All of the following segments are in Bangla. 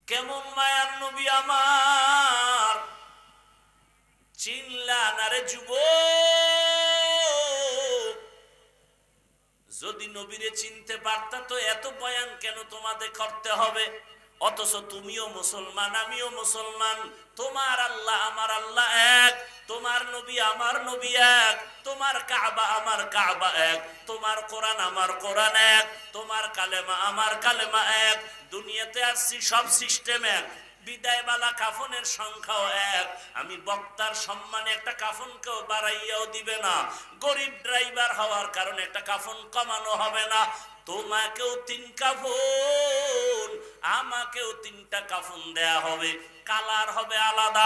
কেমন মায়ার নবী আমার, চিনলা না রে যুবক? যদি নবীরে চিনতে পারতা তো এত বয়ান কেন তোমাদের করতে হবে? অথচ তুমিও মুসলমান, আমিও মুসলমান। তোমার আল্লাহ আমার আল্লাহ এক, তোমার নবী আমার নবী এক, তোমার কাবা আমার কাবা এক, তোমার কোরআন আমার কোরআন এক, তোমার কালেমা আমার কালেমা এক। দুনিয়াতে আসছি সব সিস্টেম এক, বিদায়বালা কাফনের সংখ্যাও এক। আমি বক্তার সম্মানে একটা কাফনকেও বাড়াইয়াও দিবে না, গরিব ড্রাইভার হওয়ার কারণে একটা কাফন কমানো হবে না। তোমাকেও 3 কাফন, আমাকেও 3টা কাফন দেয়া হবে। কালার হবে আলাদা,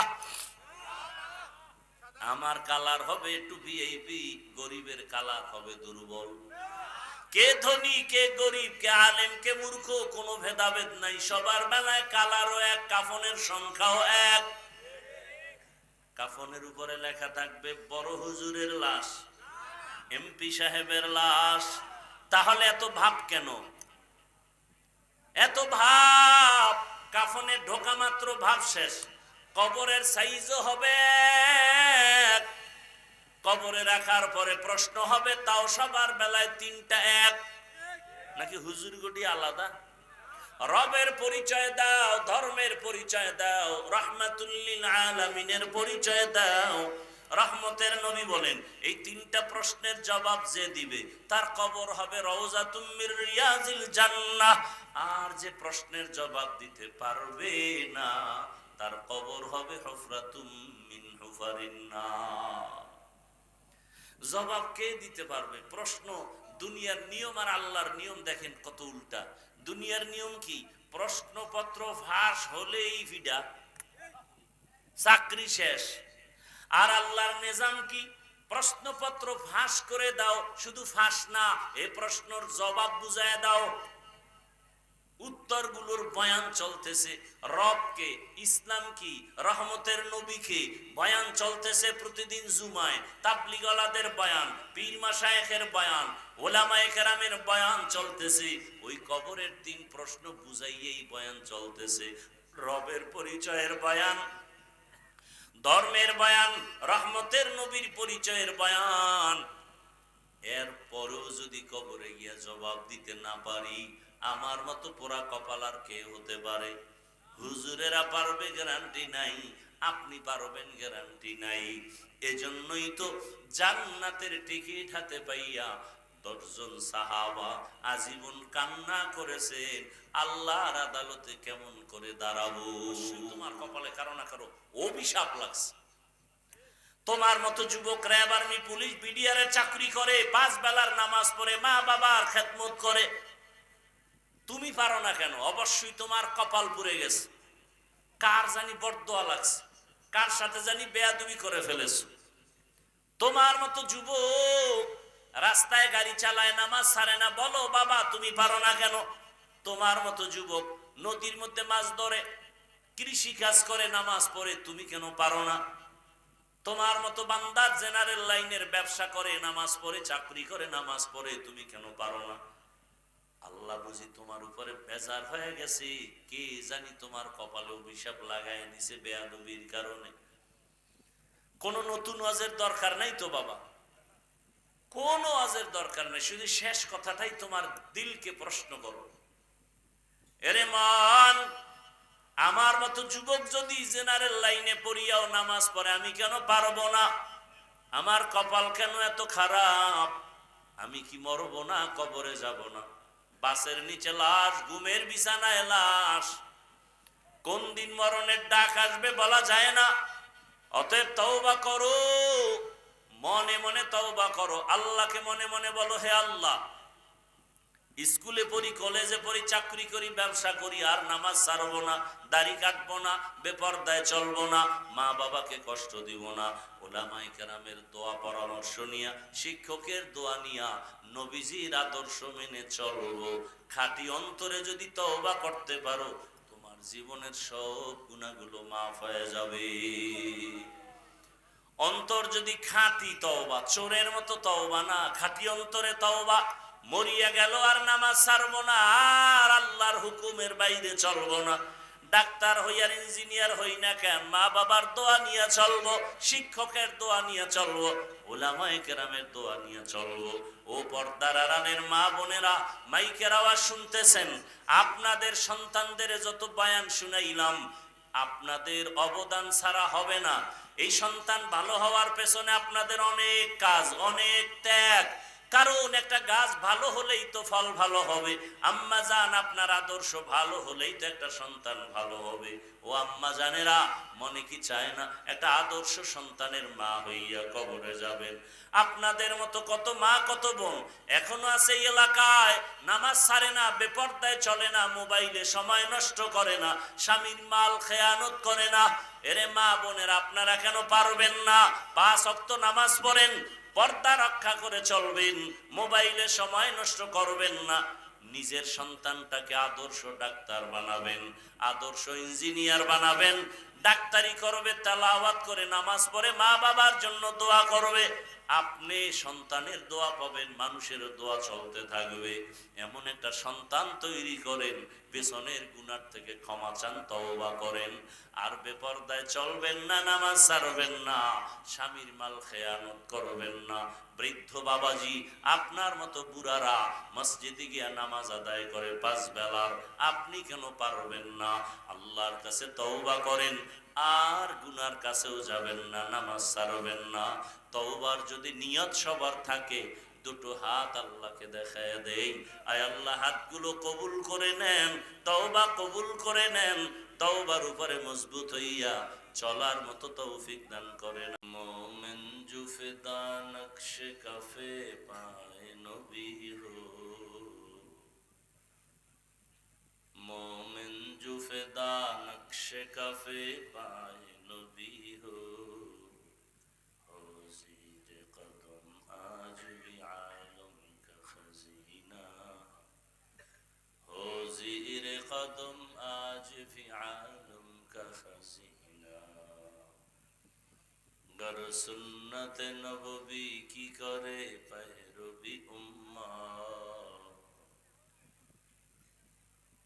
আমার কালার হবে একটু ভিআইপি, গরিবের কালার হবে দুর্বল। কে ধনী কে গরিব, কে আলেম কে মূর্খ, কোনো ভেদাভেদ নাই। সবার বেলায় কালারও এক, কাফনের সংখ্যাও এক। কাফনের উপরে লেখা থাকবে বড় হুজুরের লাশ, এমপি সাহেবের লাশ। তাহলে এত ভাব কেন? এত ভাব? কাফনে ঢোকা মাত্র ভাব শেষ। কবরের সাইজও হবে এক, কবরে রাখার পরে প্রশ্ন হবে, তাও সবার বেলায় 3টা এক। নাকি হুজুর গুটি আলাদা? রবের পরিচয় দাও, ধর্মের পরিচয় দাও, রাহমাতুল লিল আলামিনের পরিচয় দাও। রহমতের নবী বলেন, এই 3টা প্রশ্নের জবাব যে দিবে তার কবর হবে রওজাতুম মির রিয়াজিল জান্নাহ। আর যে প্রশ্নের জবাব দিতে পারবে না তার কবর হবে হুফরাতুম মিন হুফারিন নার। জবাব কে দিতে পারবে? প্রশ্ন। দুনিয়ার নিয়ম আর আল্লাহর নিয়ম দেখেন কত উল্টা। দুনিয়ার নিয়ম কি? প্রশ্নপত্র ফাঁস হলেই ভিডা, চাকরি শেষ। আর আল্লাহর নিজাম কি? প্রশ্নপত্র ফাঁস করে দাও, শুধু ফাঁস না, এই প্রশ্নের জবাব বুঝায় দাও। উত্তরগুলোর বয়ান চলতেছে। রবকে, ইসলাম কি, রহমতের নবীকে বয়ান চলতেছে প্রতিদিন জুমায়। তাবলীগওয়ালাদের বয়ান, পীর মাশায়েখের বয়ান, ওলামায়ে কেরামের বয়ান চলতেছে। ওই কবরের দিন প্রশ্ন বুঝাইয়েই বয়ান চলতেছে। রবের পরিচয়ের বয়ান, ধর্মের বয়ান, রহমতের নবীর পরিচয়ের বয়ান। এর পরেও যদি কবরে গিয়া জবাব দিতে না পারি, আমার মতো পোড়া কপাল আর কে হতে পারে? হুজুরেরা পারবে গ্যারান্টি নাই, আপনি পারবেন গ্যারান্টি নাই। এজন্যই তো জান্নাতের টিকিট হাতে পাইয়া 10 জন সাহাবা আজীবন কান্না করেছেন, আল্লাহর আদালতে কেমন করে দাঁড়াবো। তোমার কপালে কারো না কারো অভিশাপ লাগছে। তোমার মতো যুবক র্যাব, আর্মি, পুলিশ, বিডিআর চাকরি করে, 5 বেলার নামাজ পড়ে, মা বাবার খেদমত করে, তুমি পারো না কেন? অবশ্যই তোমার কপাল পুড়ে গেছে। কার জানি বরদোয়া লাগছে, কার সাথে জানি বেয়াদবি করে ফেলেছো। তোমার মতো যুবক রাস্তায় গাড়ি চালায়, নামাজ ছাড়ে না, বলো বাবা তুমি পারো না কেন? তোমার মতো যুবক নদীর মধ্যে মাছ ধরে, কৃষি কাজ করে, নামাজ পড়ে, তুমি কেন পারো না? তোমার মতো বান্দার জেনারেল লাইনের ব্যবসা করে, নামাজ পড়ে, চাকরি করে, নামাজ পড়ে, তুমি কেন পারো না? আল্লাহ বুঝি তোমার উপরে বেজার হয়ে গেছে, কে জানি তোমার কপালে অভিশাপ লাগায় দিছে বেয়াদবির কারণে। কোন নতুন ওয়াজের দরকার নাই তো বাবা, কোন ওয়াজের দরকার নাই। শুধু শেষ কথাটাই তোমার দিলকে প্রশ্ন করো, এরে মান, আমার মতো যুবক যদি জেনারেল লাইনে পড়িয়াও নামাজ পড়ে, আমি কেন পারবো না? আমার কপাল কেন এত খারাপ? আমি কি মরবো না? কবরে যাব না? বাসের নিচে লাশ, ঘুমের বিছানায় লাশ। কোন দিন মরণের ডাক আসবে বলা যায় না। অতএব তওবা করো, মনে মনে তওবা করো। আল্লাহকে মনে মনে বলো, হে আল্লাহ, স্কুলে পড়ি, কলেজে পড়ি, চাকরি করি, ব্যবসা করি, আর নামাজ ছাড়বো না, দাড়ি কাটবো না, বেপরদায় চলবো না, মা বাবাকে কষ্ট দিব না। ওলামায়ে কেরামের দোয়া পরামর্শ নিয়া, শিক্ষকের দোয়া নিয়া, নবীজির আদর্শ মেনে চলবো। খাঁটি অন্তরে যদি তওবা করতে পারো, তোমার জীবনের সব গুনাহগুলো মাফ হয়ে যাবে। অন্তর যদি খাঁটি তওবা, চোরের মতো তওবা না, খাঁটি অন্তরে তওবা, মরিয়া গেল আর নামাজ ছাড়বো না, আর আল্লাহর হুকুমের বাইরে চলবো না, ডাক্তার হই আর ইঞ্জিনিয়ার হই না কেন, মা বাবার দোয়া নিয়ে চলবো, শিক্ষকের দোয়া নিয়ে চলবো, উলামায়ে কেরামের দোয়া নিয়ে চলবো। ও পর্দার আড়ালের মা বোনেরা, মাইকের আওয়াজ শুনতেছেন, আপনাদের সন্তানদের যত বয়ান শুনাইলাম, আপনাদের অবদান ছাড়া হবে না। এই সন্তান ভালো হওয়ার পেছনে আপনাদের অনেক কাজ, অনেক ত্যাগ। কারণ একটা গাছ ভালো হলেই তো ফল ভালো হবে। আম্মা জান, আপনার আদর্শ ভালো হলেই তো একটা সন্তান ভালো হবে। ও আম্মা জানেরা, মনে কি চায় না একটা আদর্শ সন্তানের মা হইয়া কবরে যাবেন? আপনাদের মতো কত মা কত বোন এখনো আছে এই এলাকায়, নামাজ ছাড়ে না, বেপরদায় চলে না, মোবাইলে সময় নষ্ট করে না, স্বামীর মাল খেয়ানত করে না। এরে মা বোনের, আপনারা কেন পারবেন না? 5 ওয়াক্ত নামাজ পড়েন, পর্দা রক্ষা করে চলবেন, মোবাইলে সময় নষ্ট করবেন না। নিজের সন্তানটাকে আদর্শ ডাক্তার বানাবেন, আদর্শ ইঞ্জিনিয়ার বানাবেন। ডাক্তারি করবে, তেলাওয়াত করে, নামাজ পড়ে, মা বাবার জন্য দোয়া করবে। আপনি সন্তানের দোয়া পাবেন, মানুষের দোয়া চলতে থাকবে। এমন একটা সন্তান তৈরি করেন, পেছনের গুনার থেকে ক্ষমা চান, তওবা করেন। আর বেপরদায় চলবেন না, নামাজ ছাড়বেন না, স্বামীর মাল খেয়ানত করবেন না। বৃদ্ধ বাবাজি, আপনার মতো বুড়ারা মসজিদে গিয়া নামাজ আদায় করে 5 বেলার, আপনি কেন পারবেন না? আল্লাহর কাছে তওবা করেন, আর গুনার কাছেও যাবেন না, নামাজ ছাড়বেন না। তওবার যদি নিয়ত সবার থাকে, দুটো হাত আল্লাহকে দেখায় দেই, আয় আল্লাহ হাতগুলো কবুল করে নেন, তওবা কবুল করে নেন, তওবার উপরে মজবুত হইয়া চলার মতো তৌফিক দান করেন। মোমেন জুফেদা নকশে কাফে পায়ে নবী হো, মোমেন জুফেদা নকশে কাফে পায়ে নবী হো, زیر قدم آج فی عالم کا خزینہ، گر سنت نبوی کی کرے پیروی امت،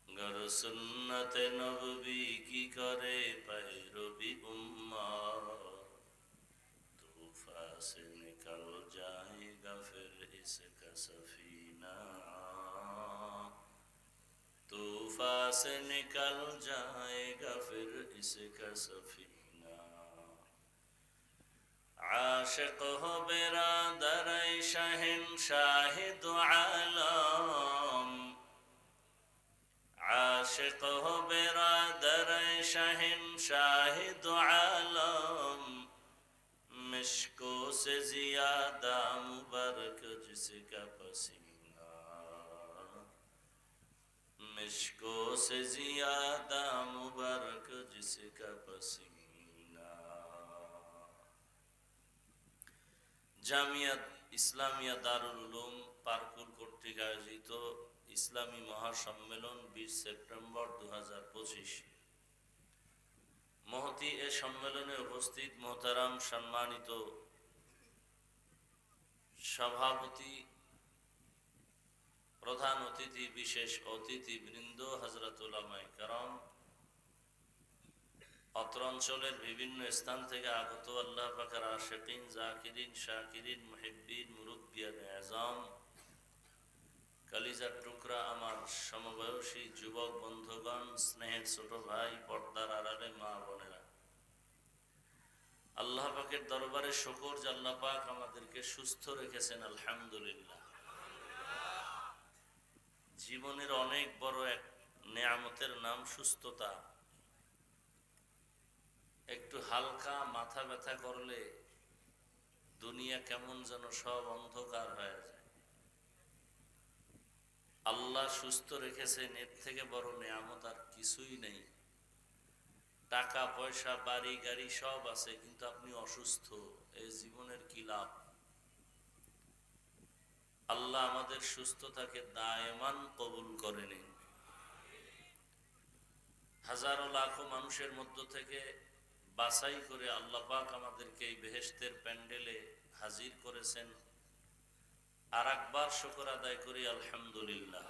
گر سنت نبوی کی کرے پیروی امت، طوفان سے نکل جائے گا پھر اس کا سفینہ، طوفان سے نکل جائے گا پھر اس کا سفینہ، عاشق ہو برادر شہنشاہ دو عالم، عاشق ہو برادر شہنشاہ دو عالم، مشکوں سے زیادہ مبارک جس کا پسینہ، مشکوں سے زیادہ مبارک جس کا پسینہ۔ জামিয়াত ইসলামিয়া দারুল উলুম পারকুল কর্তৃক আয়োজিত ইসলামী মহাসম্মেলন 20 সেপ্টেম্বর 2025। মহতি এ সম্মেলনে উপস্থিত মোহতারাম সম্মানিত সভাপতি, প্রধান অতিথি, বিশেষ অতিথি বৃন্দ, হযরত উলামায়ে কেরাম, অত্র অঞ্চলের বিভিন্ন স্থান থেকে আগত আল্লাহ পাকের আশিকিন, জাকিরিন, শাকিরিন, মুহিব্বিন, মুরব্বিয়ান আযম, কালিজার টুকরা আমার সমবয়সী যুবক বন্ধুগণ, স্নেহের ছোট ভাই, পর্দার আড়ালে মা বোনেরা, আল্লাহ পাকের দরবারে শুকর যে আল্লাহ পাক আমাদেরকে সুস্থ রেখেছেন, আলহামদুলিল্লাহ। জীবনের অনেক বড় এক নেয়ামতের নাম সুস্থতা। একটু হালকা মাথা ব্যথা করলে দুনিয়া কেমন যেন সব অন্ধকার হয়ে যায়। আল্লাহ সুস্থ রেখেছেন, এর থেকে বড় নেয়ামত আর কিছুই নেই। টাকা পয়সা, বাড়ি গাড়ি সব আছে, কিন্তু আপনি অসুস্থ, এই জীবনের কি লাভ? আল্লাহ আমাদের সুস্থতাকে দায়মান কবুল করে নিন। হাজারো লাখো মানুষের মধ্য থেকে বাছাই করে আল্লাহ পাক আমাদেরকে এই বেহেশতের প্যান্ডেলে হাজির করেছেন। আর একবার শুকর আদায় করি, আলহামদুলিল্লাহ।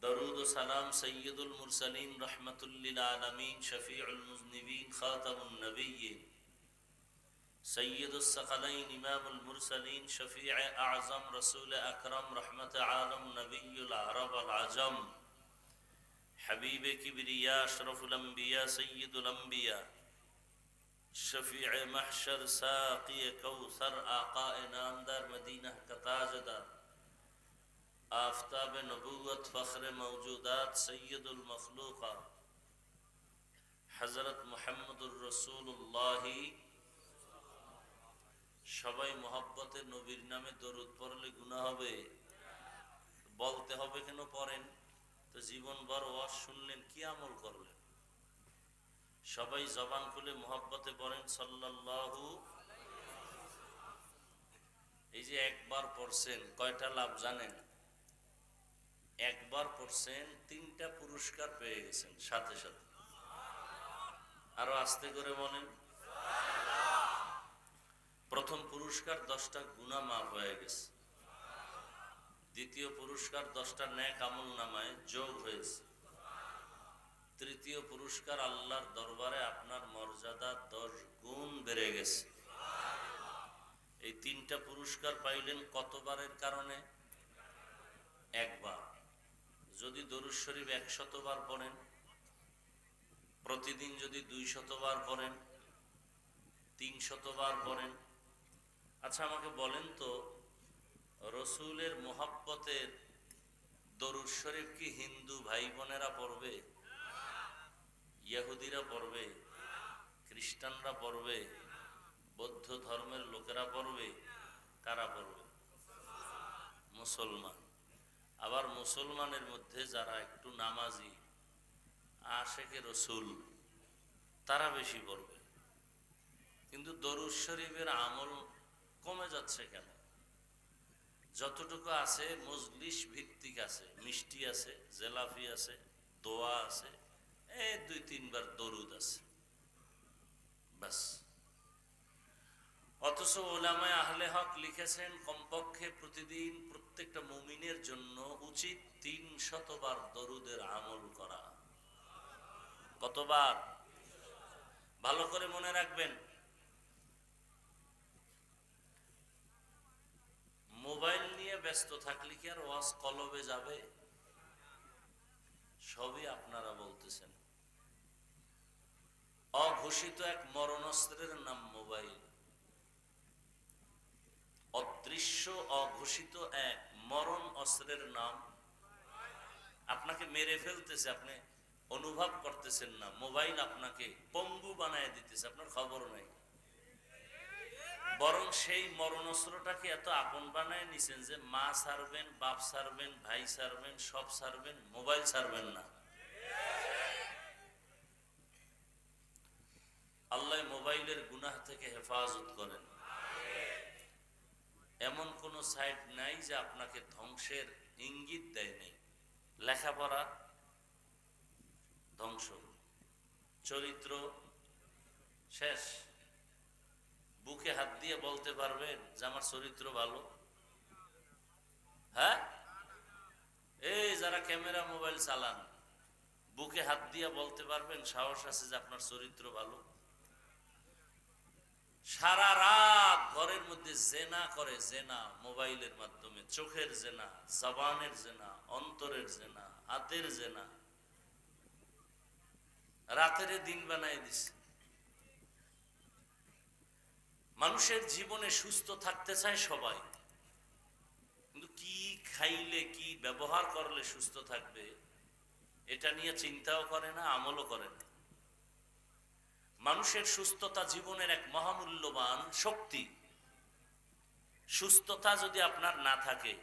দরুদ ও সালাম সৈয়দুল মুরসালিন রহমাতুল লিল আলামিন শফিউল মুজনিবিন খাতামুন নবিয়্যিন সৈয়দুস সাকালাইন ইমামুল মুরসালিন শফিউ আযম রাসূল আকরাম রহমত আলম নবিয়্যুল আরব ওয়াল আজম হাবিবে কিবরিয়া আশরাফুল আম্বিয়া সৈয়দুল আম্বিয়া শফিউ মাহশর সাকি কৌসর আকা নামদার মদিনা কা তাজদার आफताब नबूवत फ़ख्र मौजूदात सैयदुल मखलूक़ात हज़रत मुहम्मदुर रसूलुल्लाह সবাই মোহাব্বতে নবীর নামে দরুদ পড়লে গুনাহ হবে, বলতে হবে কেন পড়েন? তো জীবনভর ওয়াজ শুনলেন, কি আমল করলেন? সবাই জবান খুলে মোহাব্বতে পড়েন সাল্লাল্লাহু। এই যে একবার পড়ছেন কয়টা লাভ জানেন? একবার পড়ছেন 3টা পুরস্কার পেয়ে গেছেন সাথে সাথে। আরো আস্তে করে বলেন। প্রথম পুরস্কার 10টা গুনাহ মাফ হয়ে গেছে। দ্বিতীয় পুরস্কার 10টা নেক আমল নামায় যোগ হয়েছে। তৃতীয় পুরস্কার আল্লাহর দরবারে আপনার মর্যাদা 10 গুণ বেড়ে গেছে। এই 3টা পুরস্কার পাইলেন কতবারের কারণে? একবার। যদি দরুদ শরীফ 100 বার পড়েন, প্রতিদিন যদি 200 বার পড়েন, 300 বার পড়েন। আচ্ছা আমাকে বলেন তো, রসুলের মোহাব্বতের দরুদ শরীফ কি হিন্দু ভাই বোনেরা পড়বে? ইহুদিরা পড়বে? খ্রিস্টানরা পড়বে? বৌদ্ধ ধর্মের লোকেরা পড়বে? কারা পড়বে? মুসলমান। আবার মুসলমানের মধ্যে যারা একটু নামাজি, আশেকে রসুল, তারা বেশি পড়বে। কিন্তু দরুদ শরীফের আমল কমে যাচ্ছে কেন? যতটুকু আছে মজলিস ভিত্তিক আছে, মিষ্টি আছে, জেলাফি আছে, দোয়া আছে, 2-3 বার দরুদ আছে, বাস। অথচ উলামায়ে আহলে হক লিখেছেন কমপক্ষে প্রতিদিন প্রত্যেকটা মুমিনের জন্য উচিত 300 বার দরুদের আমল করা। কতবার? ভালো করে মনে রাখবেন। মোবাইল নিয়ে ব্যস্ত থাকলে কি আর ওয়াজ কলবে যাবে? সবই আপনারা বলতেছেন। অঘোষিত এক মরণাস্ত্রের নাম মোবাইল। অদৃশ্য অঘোষিত এক মরণ অস্ত্রের নাম আপনাকে মেরে ফেলতেছে, আপনি অনুভব করতেছেন না। মোবাইল আপনাকে পঙ্গু বানায় দিতেছে, আপনার খবর নাই। বরং সেই মরণ অস্ত্রটাকে এত আপন বানায় নিছেন যে মা ছাড়বেন, বাপ ছাড়বেন, ভাই ছাড়বেন, সব ছাড়বেন, মোবাইল ছাড়বেন না। আল্লাহ মোবাইলের গুনাহ থেকে হেফাজত করেন। এমন কোন সাইট নাই যে আপনাকে ধ্বংসের ইঙ্গিত দেয় নেই। লেখাপড়া ধ্বংস, চরিত্র শেষ। বুকে হাত দিয়ে বলতে পারবেন যে আমার চরিত্র ভালো? হ্যাঁ, এই যারা ক্যামেরা মোবাইল চালান, বুকে হাত দিয়ে বলতে পারবেন, সাহস আছে যে আপনার চরিত্র ভালো? সারা রাত ঘরের মধ্যে জেনা করে, জেনা মোবাইলের মাধ্যমে, চোখের জেনা, জবানের জেনা, অন্তরের জেনা, হাতের জেনা, রাতের দিন বানায় দিছে। মানুষের জীবনে সুস্থ থাকতে চায় সবাই, কিন্তু কি খাইলে, কি ব্যবহার করলে সুস্থ থাকবে এটা নিয়ে চিন্তাও করে না, আমলও করে না। মানুষের সুস্থতা জীবনের এক মহামূল্যবান শক্তি। সুস্থতা যদি আপনার না থাকে,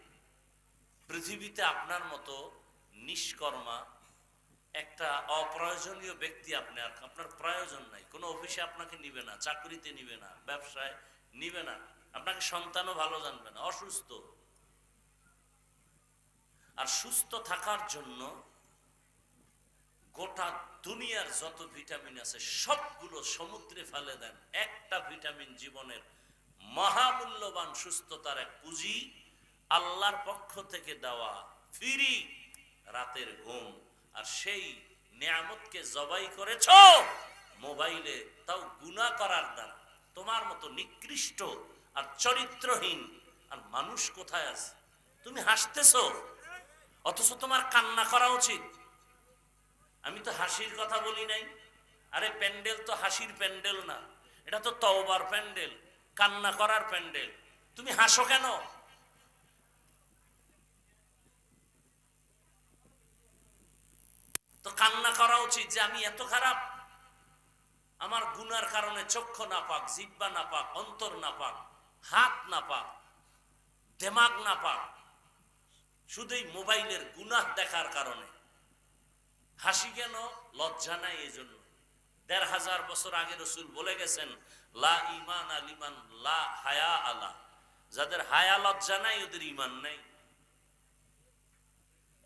পৃথিবীতে আপনার মতো নিষ্কর্মা একটা অপ্রয়োজনীয় ব্যক্তি আপনার প্রয়োজন নাই। কোনো অফিসে আপনাকে নিবে না, চাকরিতে নিবে না, ব্যবসায় নিবে না, আপনাকে সন্তানও ভালো জানবে না, অসুস্থ। আর সুস্থ থাকার জন্য গোটা দুনিয়ার যত ভিটামিন আছে সবগুলো সমুদ্রে ফেলে দেন, একটা ভিটামিন জীবনের মহামূল্যবান সুস্থতার এক পুঁজি, আল্লাহর পক্ষ থেকে দেওয়া ফ্রি রাতের ঘুম, আর সেই নিয়ামতকে জবাই করেছ মোবাইলে, তাও গুনাহ করার দ্বারা। তোমার মতো নিকৃষ্ট আর চরিত্রহীন আর মানুষ কোথায় আছে? তুমি হাসতেছো অথচ তোমার কান্না করা উচিত। আমি তো হাসির কথা বলি নাই। আরে প্যান্ডেল তো হাসির প্যান্ডেল না, এটা তো তওবার প্যান্ডেল, কান্না করার প্যান্ডেল। তুমি হাসো কেন? তো কান্না করা উচিত যে আমি এত খারাপ, আমার গুনার কারণে চক্ষু নাপাক, জিহ্বা নাপাক, অন্তর নাপাক, হাত নাপাক, দিমাগ নাপাক, শুধু এই মোবাইলের গুনাহ দেখার কারণে। হাসি কেন? লজ্জা নাই এই জন্য। ১৫০০ বছর আগে রাসূল বলে গেছেন, লা ঈমান লিমান লা হায়া আলা, যাদের হায়া লজ্জা নাই ওদের ঈমান নাই।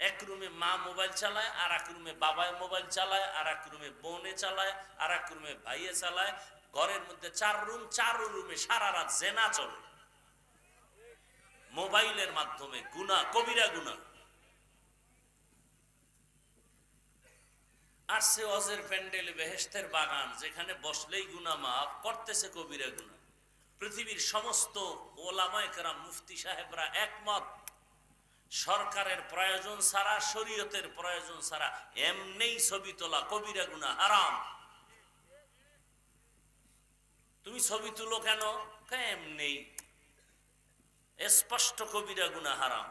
এক রুমে মা মোবাইল চালায়, আর এক রুমে বাবায় মোবাইল চালায়, আর এক রুমে বোনে চালায়, আর এক রুমে ভাইয়ে চালায়। ঘরের মধ্যে ৪ রুম, ৪ রুমে সারা রাত জেনা চলে মোবাইলের মাধ্যমে। গুনাহ, কবিরা গুনাহ। আর সে অজের প্যান্ডেল, বেহেশতের বাগান, যেখানে বসলেই গুনাহ মাফ, করতেছে কবিরা গুনাহ। পৃথিবীর সমস্ত ওলামায়ে কেরাম, মুফতি সাহেবরা একমত, সরকারের প্রয়োজন ছাড়া, শরীয়তের প্রয়োজন ছাড়া এমনিই ছবি তোলা কবিরা গুনাহ, হারাম। তুমি ছবি তুলো কেন? এমনি স্পষ্ট কবিরা গুনাহ, হারাম।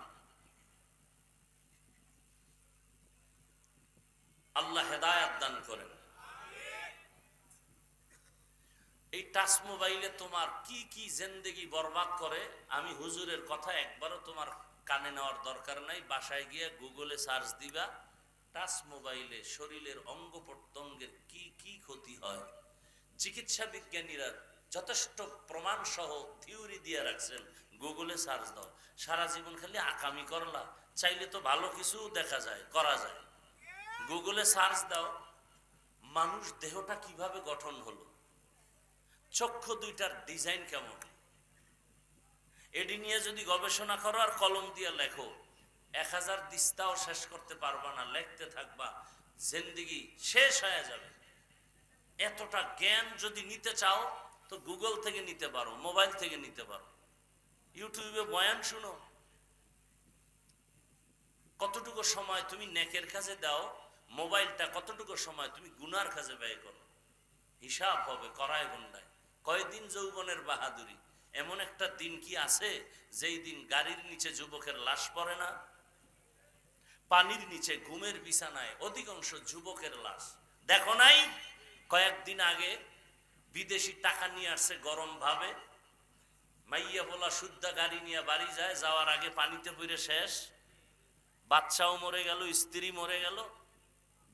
আল্লাহ হেদায়েত দান করেন। এই টাচ মোবাইলে তোমার কি কি জিন্দেগি বরবাদ করে, আমি হুজুরের কথা একবারও তোমার কানে নেওয়ার দরকার নাই। বাসায় গিয়ে গুগলে সার্চ দিবা, টাচ মোবাইলে শরীরের অঙ্গ প্রত্যঙ্গের কি কি ক্ষতি হয়। চিকিৎসা বিজ্ঞানীরা যথেষ্ট প্রমাণ সহ থিওরি দিয়ে রাখছেন, গুগলে সার্চ দাও। সারা জীবন খালি আকামি করলা, চাইলে তো ভালো কিছু দেখা যায়, করা যায়। গুগলে সার্চ দাও, মানুষ দেহটা কিভাবে গঠন হলো, চক্ষু দুইটার ডিজাইন কেমন, এটি নিয়ে যদি গবেষণা করো আর কলম দিয়ে লেখো, ১০০০ দিস্তাও শেষ করতে পারবা না, লিখতে থাকবা, জিন্দেগি শেষ হয়ে যাবে। এতটা জ্ঞান যদি নিতে চাও তো গুগল থেকে নিতে পারো, মোবাইল থেকে নিতে পারো, ইউটিউবে বয়ান শুনো। কতটুকু সময় তুমি নেকের কাজে দাও, মোবাইলটা কতটুকু সময় তুমি গুনার কাজে ব্যয় করো, হিসাব হবে করায় গন্ডায়। কয়দিন যৌবনের বাহাদুরি, এমন একটা দিন কি আছে যেই দিন গাড়ির নিচে যুবকের লাশ পড়ে না? পানির নিচে ঘুমের বিছানায় অধিকাংশ যুবকের লাশ দেখো নাই? কয়েকদিন আগে বিদেশি টাকা নিয়ে আসছে গরম ভাবে, মাইয়া বলা শুদ্ধা গাড়ি নিয়ে বাড়ি যায়, যাওয়ার আগে পানিতে পড়ে শেষ, বাচ্চাও মরে গেল, স্ত্রী মরে গেল।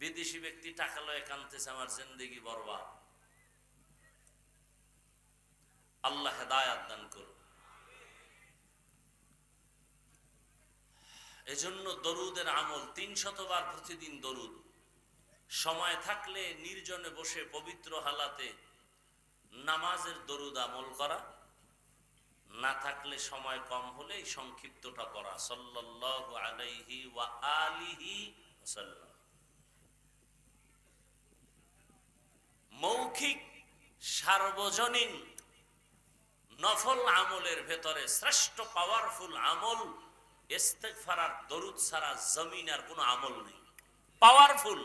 বিদেশি ব্যক্তি টাকা লয়ে কানতেছে, আমার জিন্দেগি বরবাদ। আল্লাহ হেদায়েত দান করুন। এজন্য দরুদের আমল ৩০০ বার প্রতিদিন দরুদ। সময় থাকলে নির্জনে বসে পবিত্র হালাতে নামাজের দরুদ আমল করা, না থাকলে সময় কম হলে সংক্ষিপ্তটা পড়া, সাল্লাল্লাহু আলাইহি ওয়া আলিহি ওয়াসাল্লাম। মৌখিক সার্বজনীন নফল আমলের ভেতরে শ্রেষ্ঠ পাওয়ারফুল আমল ইস্তেগফার আর দরুদ ছাড়া জমিন আর কোনো আমল নেই। পাওয়ারফুল,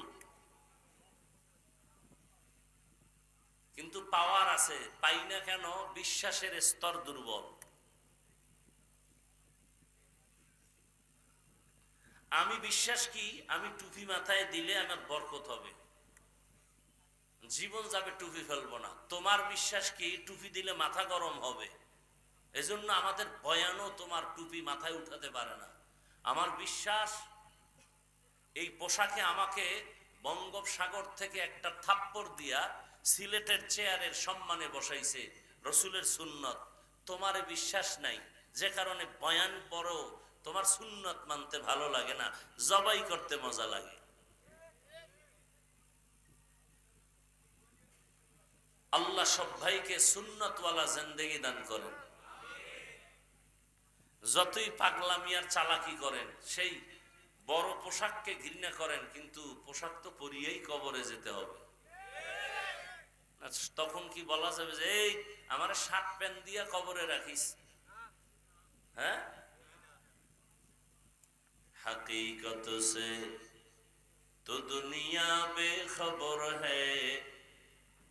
কিন্তু পাওয়ার আছে, পাই না কেন? বিশ্বাসের স্তর দুর্বল। আমি বিশ্বাস কি, আমি টুপি মাথায় দিলে আমার বরকত হবে, জীবন যাবে টুপি ফেলবো না। তোমার বিশ্বাস কি, টুপি দিলে মাথা গরম হবে, এজন্য আমাদের বয়ানও তোমার টুপি মাথায় উঠাতে পারে না। আমার বিশ্বাস, এই পোশাকে আমাকে বঙ্গোপসাগর থেকে একটা থাপ্পড় দিয়া সিলেটের চেয়ারের সম্মানে বসাইছে রসুলের সুন্নত। তোমার বিশ্বাস নাই, যে কারণে বয়ান পড়ো, তোমার সুন্নত মানতে ভালো লাগে না, জবাই করতে মজা লাগে। আল্লাহ সব ভাইকে সুন্নতওয়ালা জিন্দেগি দান করেন। যতই পাগলামি আর চালাকি করেন, সেই বড় পোশাককে ঘৃণা করেন, কিন্তু পোশাক তো পরিয়েই কবরে যেতে হবে। তখন কি বলা যাবে যে এই আমার শার্ট প্যান্ট দিয়া কবরে রাখিস? হ্যাঁ, हकीकत से तो दुनिया बेखबर है,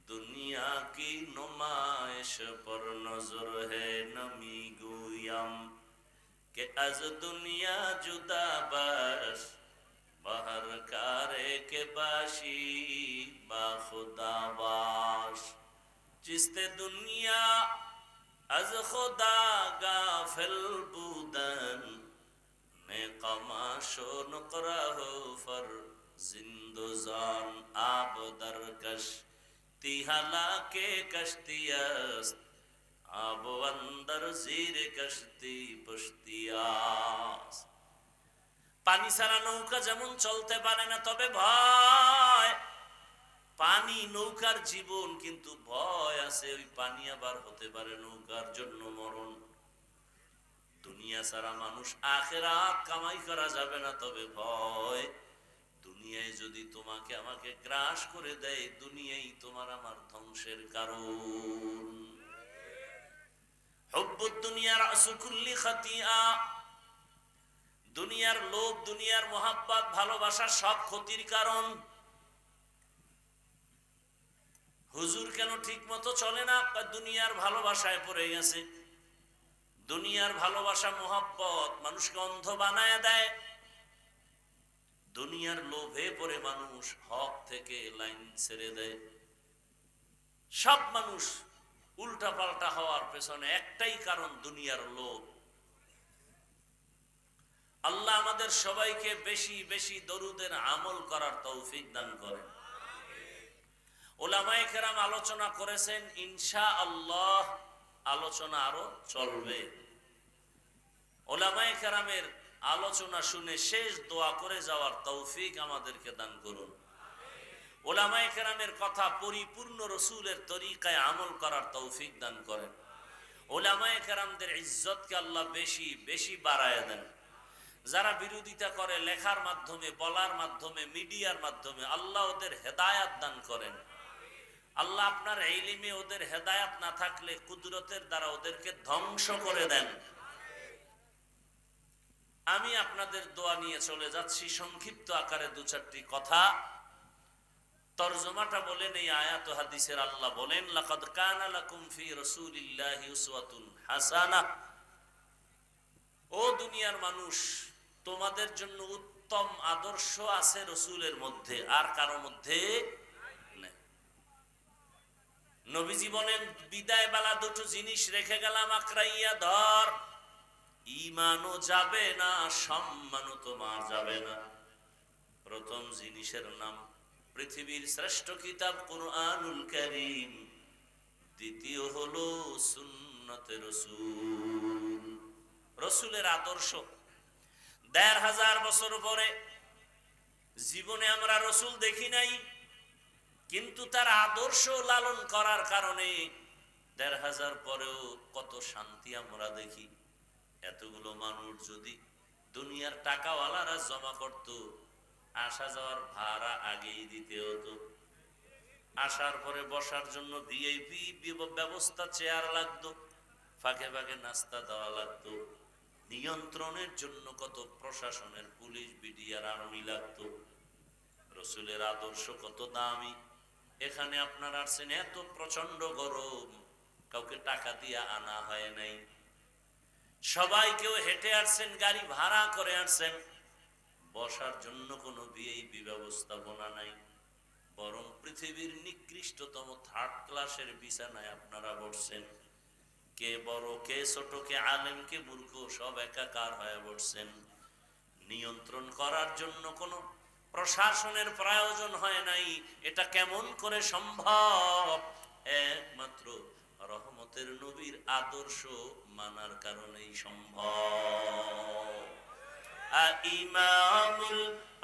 दुनिया की नुमाइश पर नजर है। नमी गुयम के अज दुनिया जुदा बस, बाहर कारे के बाशी बाखुदा बाश। जिसते दुनिया अज खुदा गाफिल बुदन, कमाशो नुकरा हो फर जिंदुजान। आब दरकश तिहाला के कश्तियस्त, आब अंदर जीर कश्ती पुश्तियास। পানি ছাড়া নৌকা যেমন চলতে পারে না, তবে ভয়। পানি নৌকার জীবন, কিন্তু ভয় আছে ওই পানি আবার হতে পারে নৌকার জন্য মরণ। দুনিয়া ছাড়া মানুষ আখিরাত কামাই করা যাবে না, তবে ভয়। দুনিয়ায় যদি তোমাকে আমাকে গ্রাস করে দেয়, দুনিয়াই তোমার আমার ধ্বংসের কারণ। হুব্বুদ দুনিয়া রাসু কুল্লি খাতিয়া। দুনিয়ার লোভ, দুনিয়ার মোহাব্বত, ভালোবাসা সব ক্ষতির কারণ। হুজুর কেন ঠিক মতো চলে না? দুনিয়ার ভালোবাসায় পড়ে গেছে। দুনিয়ার ভালোবাসা মোহাব্বত মানুষকে অন্ধ বানায় দেয়। দুনিয়ার লোভে পড়ে মানুষ হক থেকে লাইন ছেড়ে দেয়। সব মানুষ উল্টা পাল্টা হওয়ার পেছনে একটাই কারণ, দুনিয়ার লোভ। আল্লাহ আমাদের সবাইকে বেশি বেশি দরুদের আমল করার তৌফিক দান করেন। উলামায়ে কেরাম আলোচনা করেছেন, ইনশাআল্লাহ আলোচনা আরো চলবে। উলামায়ে কেরামের আলোচনা শুনে শেষ দোয়া করে যাওয়ার তৌফিক আমাদেরকে দান করুন। উলামায়ে কেরামের কথা পরিপূর্ণ রসুলের তরিকায় আমল করার তৌফিক দান করেন। উলামায়ে কেরামদের ইজ্জতকে আল্লাহ বেশি বেশি বাড়ায় দেন। যারা বিরোধিতা করে লেখার মাধ্যমে, বলার মাধ্যমে, মিডিয়ার মাধ্যমে, আল্লাহ ওদের হেদায়াত দান করেন। আল্লাহ আপনার ইলমে ওদের হেদায়াত না থাকলে কুদরতের দ্বারা ওদেরকে ধ্বংস করে দেন। আমি আপনাদের দোয়া নিয়ে চলে যাচ্ছি। সংক্ষিপ্ত আকারে দু চারটি কথা, তরজমাটা বলেন। এই আয়াত ও হাদিসের আল্লাহ বলেন, লাকাদ কানা লাকুম ফি রাসূলিল্লাহি উসওয়াতুন হাসানাহ। ও দুনিয়ার মানুষ, তোমাদের জন্য উত্তম আদর্শ আছে রসুলের মধ্যে, আর কারো মধ্যে নেই। নবীজি বলেন, বিদায় বেলা দুটো জিনিস রেখে গেলাম, আকরাইয়া ধর। ঈমানও যাবে না, সম্মানও তোমার যাবে না। প্রথম জিনিসের নাম পৃথিবীর শ্রেষ্ঠ কিতাব কুরআনুল কারীম। দ্বিতীয় হলো সুন্নতে রাসূল, রসুলের আদর্শ। ১৫০০ বছর পরে জীবনে আমরা রসুল দেখি নাই, কিন্তু তার আদর্শ লালন করার কারণে ১৫০০ পরেও কত শান্তি আমরা দেখি। এতগুলো মানুষ যদি দুনিয়ার টাকাওয়ালারা জমা করত, আসা যাওয়ার ভাড়া আগেই দিতে হতো। আসার পরে বসার জন্য ভিআইপি ব্যবস্থা, চেয়ার লাগতো, ফাঁকে ফাঁকে নাস্তা দেওয়া লাগতো। নিয়ন্ত্রণের জন্য কত প্রশাসনের পুলিশ, বিডিআর, আর্মি লাগতো। রসুলের আদর্শ কত দামি। এখানে আপনার আসছেন, এত প্রচন্ড গরম, কাউকে টাকা দিয়ে আনা হয় নাই। সবাই কেউ হেঁটে আসছেন, গাড়ি ভাড়া করে আসছেন। বসার জন্য কোনো ভিআইপি ব্যবস্থাপনা নাই, বরং পৃথিবীর নিকৃষ্টতম থার্ড ক্লাসের বিছানায় আপনারা বসছেন। কে বড়, কে ছোট, কে আলেম, কে মূর্খ, সব একাকার হয়ে বসছেন। নিয়ন্ত্রণ করার জন্য কোনো প্রশাসনের প্রয়োজন হয় নাই। এটা কেমন করে সম্ভব? একমাত্র রহমতের নবীর আদর্শ মানার কারণেই সম্ভব। ইমামুল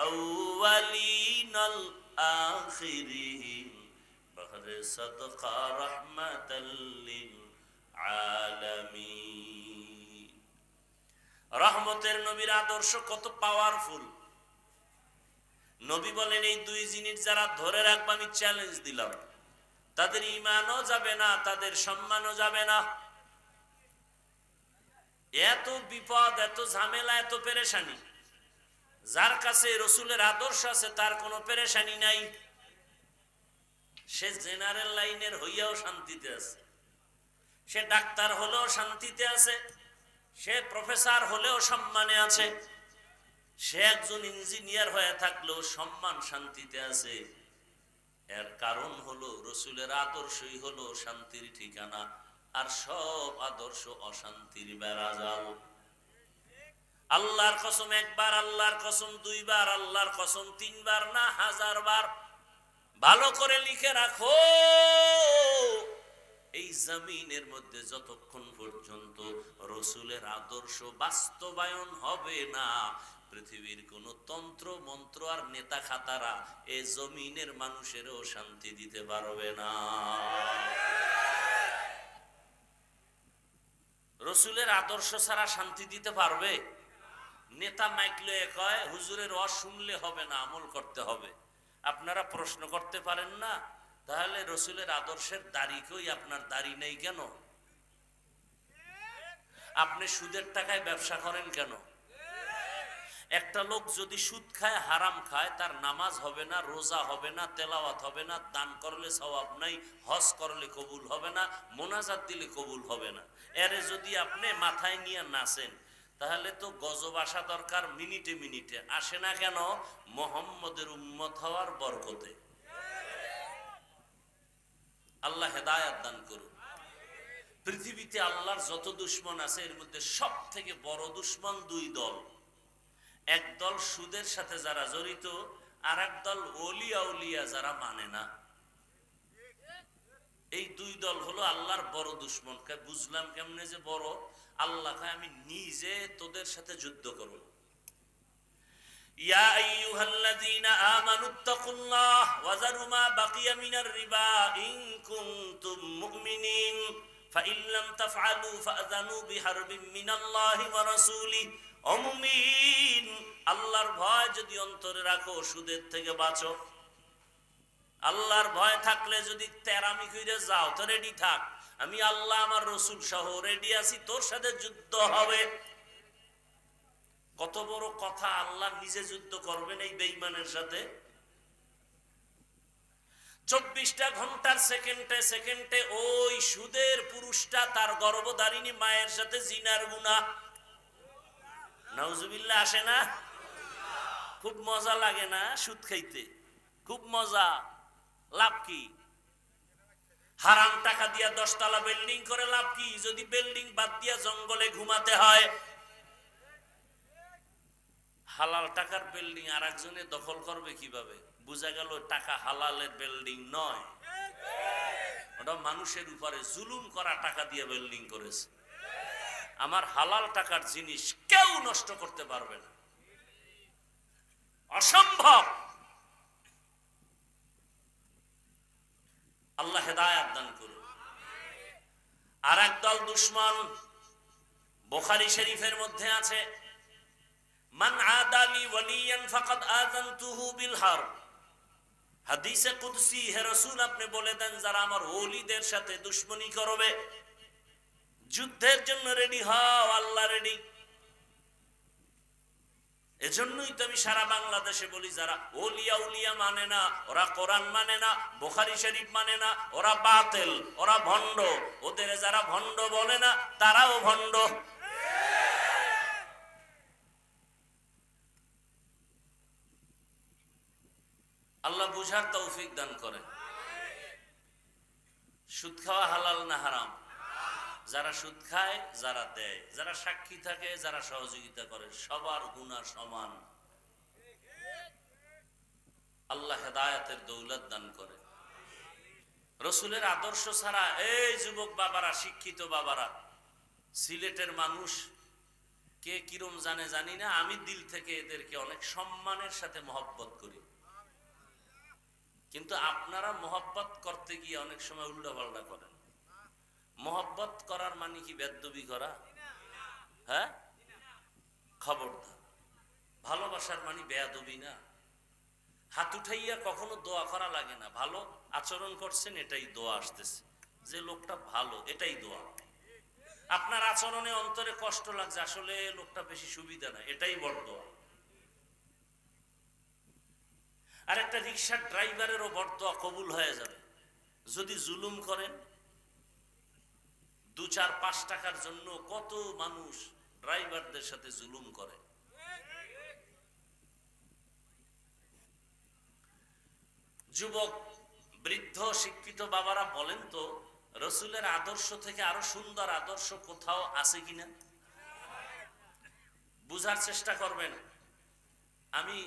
আউয়ালিনাল আখিরিন, বহরে সাদকা রাহমাতাল লিল আলামিন। রহমতের নবীর আদর্শ কত পাওয়ারফুল। নবী বলেন এই দুই জিনিস যারা ধরে রাখবে আমি চ্যালেঞ্জ দিলাম, তাদের ঈমানও যাবে না, তাদের সম্মানও যাবে না। এত বিপদ, এত ঝামেলা, এত পেরেশানি। যার কাছে রসুলের আদর্শ আছে তার কোনো পেরেশানি নাই। সে জেনারেল লাইনের হইয়াও শান্তিতে আছে, সে ডাক্তার হলেও শান্তিতে আছে, সে প্রফেসর হলেও সম্মানে আছে, সে একজন ইঞ্জিনিয়ার হয়ে থাকলেও সম্মান শান্তিতে আছে। এর কারণ হলো রসুলের আদর্শই হলো শান্তির ঠিকানা, আর সব আদর্শ অশান্তির বেড়াজাল। আল্লাহর কসম একবার, আল্লাহর কসম দুইবার, আল্লাহর কসম তিনবার না 1000 বার। ভালো করে লিখে রাখো, এই জমিনের মধ্যে যতক্ষণ পর্যন্ত রসুলের আদর্শ বাস্তবায়ন হবে না, পৃথিবীর কোন তন্ত্র মন্ত্র আর নেতা খাতারা এই জমিনের মানুষেরও শান্তি দিতে পারবে না। রসুলের আদর্শ ছাড়া শান্তি দিতে পারবে? নেতা মাইকলে কয় হুজুরের ওয়াজ শুনলে হবে না, আমল করতে হবে। আপনারা প্রশ্ন করতে পারেন না, তাহলে রসুলের আদর্শের দাড়ি কই? আপনার দাড়ি নেই কেন? আপনি সুদের টাকায় ব্যবসা করেন কেন? একটা লোক যদি সুদ খায়, হারাম খায়, তার নামাজ হবে না, রোজা হবে না, তেলাওয়াত হবে না, দান করলে সওয়াব নাই, হজ করলে কবুল হবে না, মোনাজাত দিলে কবুল হবে না। এরে যদি আপনি মাথায় নিয়ে নাচেন, তাহলে তো গজব আসা দরকার মিনিটে মিনিটে। আসে না কেন? মুহাম্মদের উম্মত হওয়ার বরকতে। আল্লাহ হেদায়েত দান করুন। পৃথিবীতে আল্লাহর যত দুশমন আছে, এর মধ্যে সব থেকে বড় দুশমন দুই দল। এক দল সুদের সাথে যারা জড়িত, আর এক দল ওলিয়া উলিয়া যারা মানে না। এই দুই দল হলো আল্লাহর বড় দুশমন। বুঝলাম কেমনে যে বড়? আল্লাহ আমি নিজে তোদের সাথে যুদ্ধ করব। ইয়া আইয়ুহাল্লাযীনা আমানুত্তাকুল্লাহ ওয়া যারু মা বাকিয়া মিনার রিবা ইন কুনতুম মুমিনিন ফাইন লাম তাফআলু ফাযানু বিহারবিন মিনাল্লাহি ওয়া রাসূলিহি। ও মুমিন, আল্লাহর ভয় যদি অন্তরে রাখো, সুদের থেকে বাঁচো। আল্লাহর ভয় থাকলে যদি তেরামি কইরে যাও, তো রেডি থাক, আমি আল্লাহ আমার রসুল সহ রেডি আছি, তোর সাথে যুদ্ধ হবে। কত বড় কথা! আল্লাহ নিজে যুদ্ধ করবেন এই বেঈমানের সাথে। 24টা ঘন্টার সেকেন্ডে সেকেন্ডে ওই সুদের পুরুষটা তার গর্ভধারিণী মায়ের সাথে জিনার গুনাহ। নাউজুবিল্লাহ। আসে না? খুব মজা লাগে না সুদ খাইতে? খুব মজা। লাভ কি? হারাম টাকা দিয়া 10 তলা বিল্ডিং করে লাভ কি, যদি বিল্ডিং বাদ দিয়া জঙ্গলে ঘুমাতে হয়? হালাল টাকার বিল্ডিং আর একজনে দখল করবে কিভাবে? বুঝা গেল টাকা হালালের বিল্ডিং নয়, ওটা মানুষের উপরে জুলুম করা টাকা দিয়ে বিল্ডিং করেছে। আমার হালাল টাকার জিনিস কেউ নষ্ট করতে পারবে না, অসম্ভব। আল্লাহ হেদায়েত দান করুন। আর একদল দুশমন বুখারী শরীফের মধ্যে আছে, মান আদালি ওয়ালিয়ান ফাকাদ আযানতুহু বিল হারব। হাদিসে কুদসি, হে রাসূল আপনি বলে দেন যারা আমার ওলিদের সাথে দুশমনি করবে, যুদ্ধের জন্য রেডি হও, আল্লাহ রেডি। এজন্যই তো আমি সারা বাংলাদেশে বলি, যারা ওলিয়া উলিয়া মানে না, ওরা কোরআন মানে না, বুখারী শরীফ মানে না, ওরা বাতিল, ওরা ভণ্ড। ওদের যারা ভণ্ড বলে না, তারাও ভণ্ড। আল্লাহ বুঝার তৌফিক দান করেন। সুদ খাওয়া হালাল না হারাম? যারা সুদ খায়, যারা দেয়, যারা সাক্ষী থাকে, যারা সহযোগিতা করে, সবার গুনাহ সমান। আল্লাহ হেদায়েতের দৌলত দান করে। রসুলের আদর্শ ছাড়া, এই যুবক বাবারা, শিক্ষিত বাবারা, সিলেটের মানুষ কে কিরম জানে জানি না, আমি দিল থেকে এদেরকে অনেক সম্মানের সাথে মহব্বত করি। কিন্তু আপনারা মহব্বত করতে গিয়ে অনেক সময় উল্টাপাল্টা করেন। মহব্বত করার মানে কি বেদবি করা? হ্যাঁ, খবরদার। ভালোবাসার মানে বেয়াদবি না। হাত উঠাইয়া কখনো দোয়া করা লাগে না, ভালো আচরণ করছেন এটাই দোয়া আসতেছে, যে লোকটা ভালো এটাই দোয়া। আপনার আচরণে অন্তরে কষ্ট লাগছে, আসলে লোকটা বেশি সুবিধা না, এটাই বড় দোয়া। আর একটা রিক্সার ড্রাইভারেরও বড় দোয়া কবুল হয়ে যাবে। যদি জুলুম করেন 2-4-5 টাকার জন্য কত মানুষ ড্রাইভারদের সাথে জুলুম করে। যুবক, বৃদ্ধ, শিক্ষিত বাবারা বলেন তো, রসুলের আদর্শ থেকে আরো সুন্দর আদর্শ কোথাও আছে কিনা? বুঝার চেষ্টা করবেন। আমি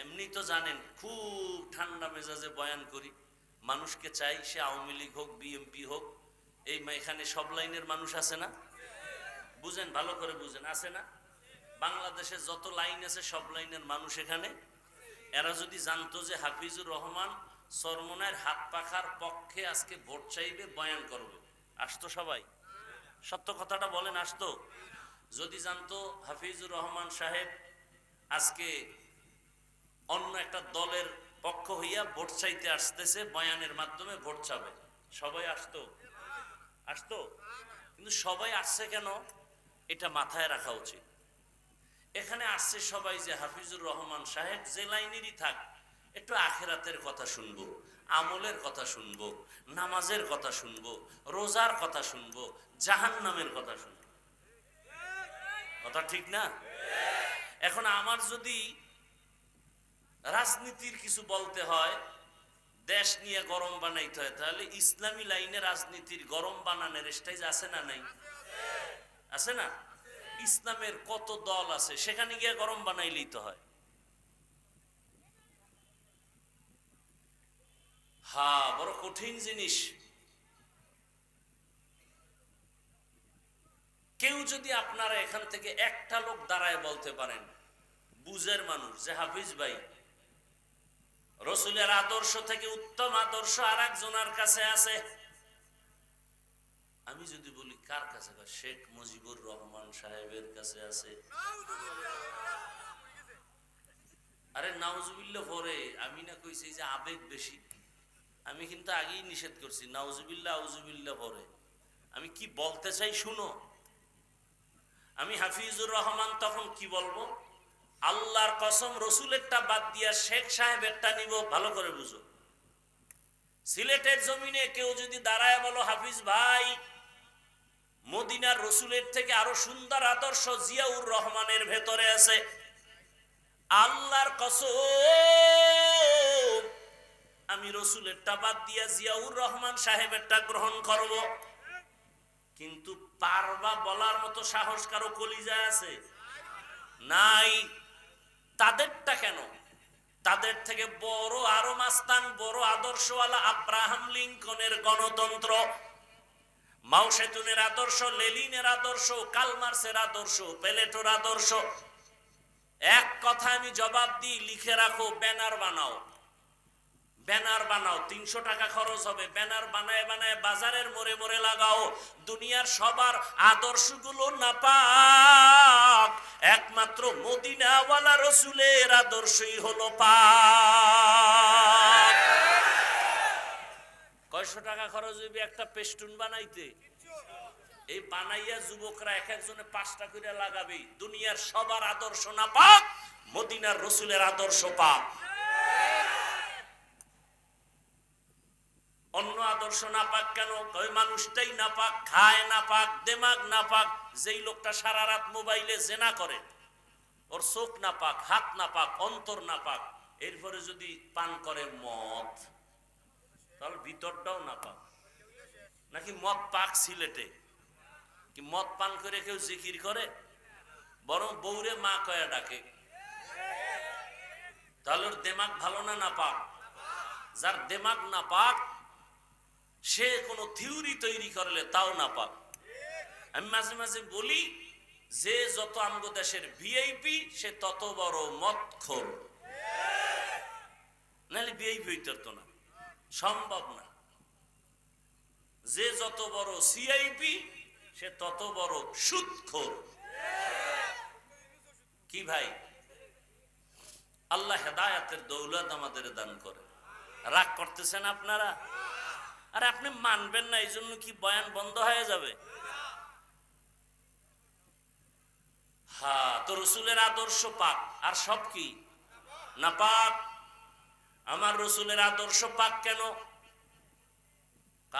এমনি তো জানেন খুব ঠান্ডা মেজাজে বয়ান করি, মানুষকে চাই সে আওয়ামী লীগ হোক, বিএমপি হোক, এই এখানে সব লাইনের মানুষ আছে না? বুঝেন, ভালো করে বুঝেন, আছে না? বাংলাদেশে যত লাইন আছে সব লাইনের মানুষ এখানে। এরা যদি জানতো যে হাফিজুর রহমান চরমনার হাত পাখার পক্ষে আজকে ভোট চাইবে, বয়ান করবে, আসতো সবাই? সত্য কথাটা বলেন, আসতো? যদি জানতো হাফিজুর রহমান সাহেব আজকে অন্য একটা দলের পক্ষ হইয়া ভোট চাইতে আসতেছে, বয়ানের মাধ্যমে ভোট চাবে, সবাই আসতো? আসতো? কিন্তু সবাই আসছে কেন, এটা মাথায় রাখা উচিত। এখানে আসছে সবাই যে হাফিজুর রহমান সাহেব যে লাইনেরই থাক, একটু আখেরাতের কথা শুনবো, আমলের কথা শুনবো, নামাজের কথা শুনবো, রোজার কথা শুনবো, জাহান্নামের কথা শুনবো। কথা ঠিক না? এখন আমার যদি রাজনীতির কিছু বলতে হয়, দেশ নিয়ে গরম বানাইতে হয়, তাহলে ইসলামী লাইনে রাজনীতির গরম বানানোর স্টেজ আছে না নাই? আছে না? ইসলামের কত দল আছে, সেখানে গিয়ে গরম বানাইলেই তো হয়। হ্যাঁ, বড় কঠিন জিনিস। কেউ যদি আপনারা এখান থেকে একটা লোক দাঁড়ায় বলতে পারেন, বুঝের মানুষ, যে হাফিজ ভাই রসুলের আদর্শ থেকে উত্তম আদর্শ আর একজনের কাছে আছে, আমি যদি বলি কার কাছে, শেখ মুজিবুর রহমান সাহেবের কাছে আছে। আরে নাউজুবিল্লাহ পরে, আমি না কইছি যে আবেগ বেশি, আমি কিন্তু আগেই নিষেধ করছি, নাউজুবিল্লাহ আউজুবিল্লাহ পরে। আমি কি বলতে চাই শুনো। আমি হাফিজুর রহমান তখন কি বলবো, আল্লাহর কসম রসুলেরটা বাদ দিয়া শেখ সাহেবেরটা নিব, ভালো করে বুঝো। সিলেটের জমিনে কেউ যদি দাঁড়ায় বলো, হাফিজ ভাই মদিনার রসুলের থেকে আরো সুন্দর আদর্শ জিয়াউর রহমানের ভেতরে আছে, আল্লাহর কসম আমি রসুলেরটা বাদ দিয়া জিয়াউর রহমান সাহেবেরটা গ্রহণ করব। কিন্তু পারবা বলার মতো সাহস কারো কলিজায় আছে? নাই। তাদেরটা কেন? তাদের থেকে বড় আরো মাস্তান, বড় আদর্শওয়ালা আব্রাহাম লিঙ্কনের গণতন্ত্র, মাও সেতুনের আদর্শ, লেনিনের আদর্শ, কালমার্সের আদর্শ, প্লেটোর আদর্শ। এক কথা আমি জবাব দিই, লিখে রাখো, ব্যানার বানাও। ব্যানার বানাও, 300 টাকা খরচ হবে। ব্যানার বানায় বানায় বাজারের মোড়ে মোড়ে লাগাও। দুনিয়ার সবার আদর্শগুলো নাপাক, একমাত্র মদিনাওয়ালা রসুলের আদর্শই হলো পাক। 100 টাকা খরচ হইবে একটা পেস্টুন বানাইতে? এই বানাইয়া যুবকরা এক একজনে 5টা করে লাগাবে। দুনিয়ার সবার আদর্শ নাপাক, মদিনার রসুলের আদর্শ পাক। অন্য আদর্শ নাপাক কেন? ওই মানুষটাই নাপাক, খায় নাপাক, দেমাগ নাপাক। যেই লোকটা সারা রাত মোবাইলে জেনা করে, ওর চোখ নাপাক, হাত নাপাক, অন্তর নাপাক। এরপরে যদি পান করে মদ, তাহলে ভিতরটাও নাপাক। নাকি মদ পাক সিলেটে? কি মদ পান করে কেউ জিকির করে? বরং বউরে মা কয়া ডাকে। তাহলে ওর দেমাগ ভালো না নাপাক? যার দেমাগ নাপাক সে কোনো থিওরি তৈরি করলে তাও নাপাক। আমি মাঝে মাঝে বলি, যে যত আমগো দেশের ভিআইপি সে তত বড় মদখোর। নাহলে ভিআইপি হইতে তো না, সম্ভব না। যে যত বড় সিআইপি সে তত বড় সুদখোর। কি ভাই? আল্লাহ হেদায়েতের দৌলত আমাদের দান করে। রাগ করতেছেন আপনারা? আরে আপনি মানবেন না এই জন্য কি বয়ান বন্ধ হয়ে যাবে? হ্যাঁ, তো রসুলের আদর্শ পাক, আর সব কি না পাক? আমার রসুলের আদর্শ পাক কেন?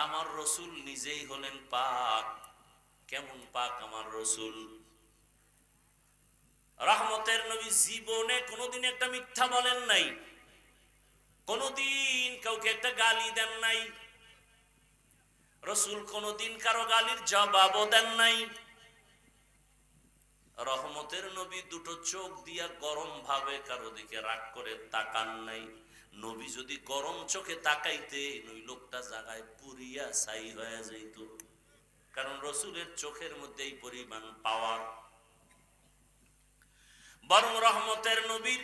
আমার রসুল নিজেই হলেন পাক। কেমন পাক আমার রসুল? রহমতের নবী জীবনে কোনোদিন একটা মিথ্যা বলেন নাই, কোনোদিন কাউকে একটা গালি দেন নাই, রসুল কোনোদিন কারো গালির জবাবও দেন নাই। রহমতের নবী দুটো চোখ দিয়া গরম ভাবে কারো দিকে রাগ করে তাকান নাই। নবী যদি গরম চোখে তাকাইতে ওই লোকটা জায়গায় পুরিয়া ছাই হয়ে যাইত, কারণ রসুলের চোখের মধ্যে এই পরিমাণ পাওয়ার। বরং রহমতের নবীর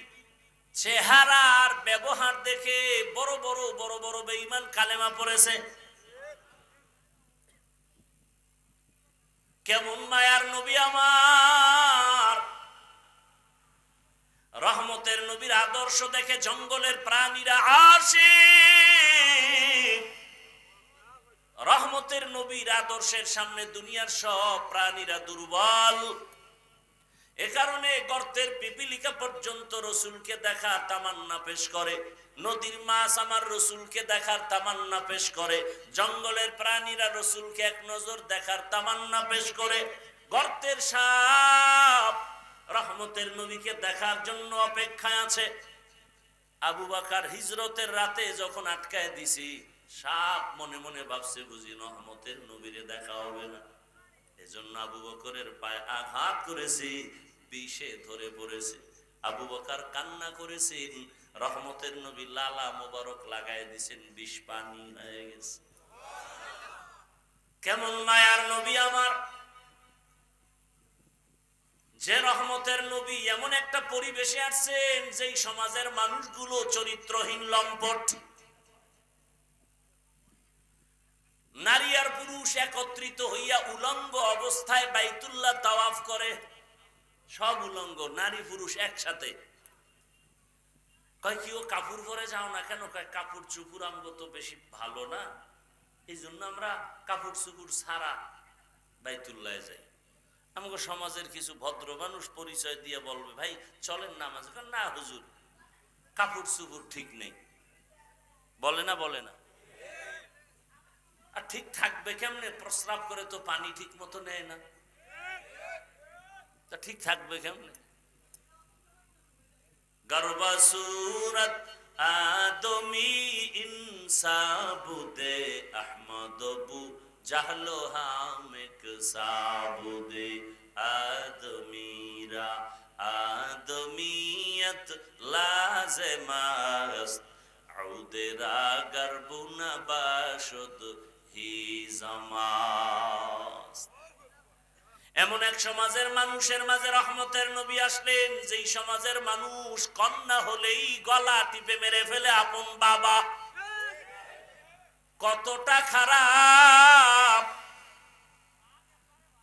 চেহারার ব্যবহার দেখে বড় বড় বড় বড় বেঈমান কালেমা পড়েছে। কেমন মায়ার নবী আমার! রহমতের নবীর আদর্শ দেখে জঙ্গলের প্রাণীরা আসে। রহমতের নবীর আদর্শের সামনে দুনিয়ার সব প্রাণীরা দুর্বল। এ কারণে গর্তের পিপিলিকা পর্যন্ত রসুলকে দেখার তামান্না পেশ করে, নদীর মাছ আমার রসুলকে দেখার তামান্না পেশ করে, জঙ্গলের প্রাণীরা রসুলকে এক নজর দেখার তামান্না পেশ করে, গর্তের সাপ রহমতের নবীকে দেখার জন্য অপেক্ষায় আছে। আবু বকর হিজরতের রাতে যখন আটকায় দিছি, সাপ মনে মনে ভাবছে বুঝি রহমতের নবীরে দেখা হবে না, এজন্য আবু বকরের পায়ে আঘাত করেছি, বিষে ধরে পড়েছে। আবু বকর কান্না করেছেন, রহমতের নবী লালা মোবারক লাগায় দিছেন, বিষ পানি হয়ে গেছে। কেমন মায়ার নবী আমার! যে রহমতের নবী এমন একটা পরিবেশে আসছেন যেই সমাজের মানুষগুলো চরিত্রহীন লম্পট। নারী আর পুরুষ একত্রিত হইয়া উলঙ্গ অবস্থায় বাইতুল্লাহ তাওয়াফ করে, সব উলঙ্গ, নারী পুরুষ একসাথে। কয় কি ও কাপড় পরে যাও না কেন? কয় কাপড় চুপুর আমগো তো বেশি ভালো না, এই জন্য আমরা কাপড় চুপুর ছাড়া বাইতুল্লাহ যাই। আমাকে সমাজের কিছু ভদ্র মানুষ পরিচয় দিয়ে বলবে, ভাই চলেন নামাজে। না হুজুর, কাপড় চুপুর ঠিক নেই। বলে না? বলে না? আর ঠিক থাকবে কেমনে? প্রস্রাব করে তো পানি ঠিক মতো নেয় না, তা ঠিক থাকবে কেমনে? গর্বা সুরত আদমি ইনসাবুদে আহমদবু জাহলো হামেক সাবুদে আদমিরা আদমিয়ত লাজেমাস্ত আউদেরা গর্বুনা বাশদ হি জামাস্ত। এমন এক সমাজের মানুষের মাঝে রহমতের নবী আসলেন, যেই সমাজের মানুষ কন্যা হলেই গলা টিপে মেরে ফেলে আপন বাবা। কতটা খারাপ!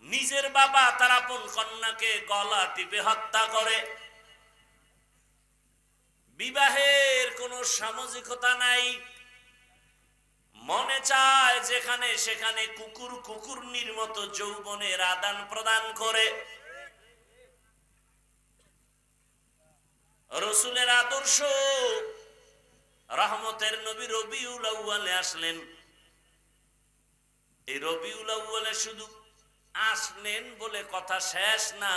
নিজের বাবা তার আপন কন্যাকে গলা টিপে হত্যা করে। বিবাহের কোনো সামাজিকতা নাই, মনে চায় যেখানে সেখানে কুকুর কুকুরনির মতো যৌবনের আদান প্রদান করে। রসুলের আদর্শ, রহমতের নবী রবিউল আউয়ালে আসলেন। এই রবিউল আউয়ালে শুধু আসলেন বলে কথা শেষ না,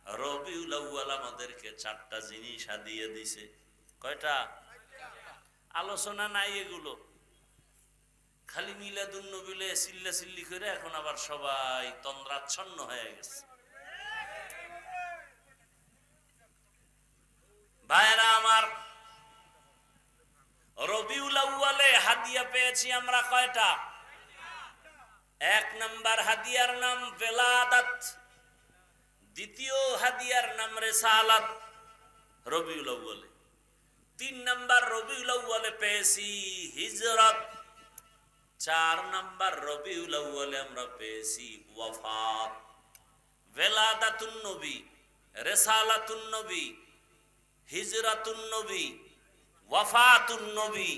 রবিউল আউয়াল আমাদেরকে 4টা জিনিস হাদিয়ে দিছে। কয়টা? আলোচনা নাই এগুলো, খালি মিলাদুন নবীলে চিল্লা চিল্লি করে এখন আবার সবাই তন্দ্রাচ্ছন্ন হয়ে গেছে। ভাইরা আমার, রবিউল আউয়ালে হাদিয়া পেয়েছি আমরা কয়টা? 1 নাম্বার হাদিয়ার নাম বেলাদাত, দ্বিতীয় হাদিয়ার নাম রিসালাত রবিউল আউয়ালে। 3 নাম্বার রবিউল আউয়ালে পেয়েছি হিজরত। 4 নাম্বার রবিউল আউয়ালে আমরা পেয়েছি ওয়াফাত। বেলাদাতুন নবী, রিসালাতুন নবী, হিজরাতুন নবী, ওয়াফাতুন নবী,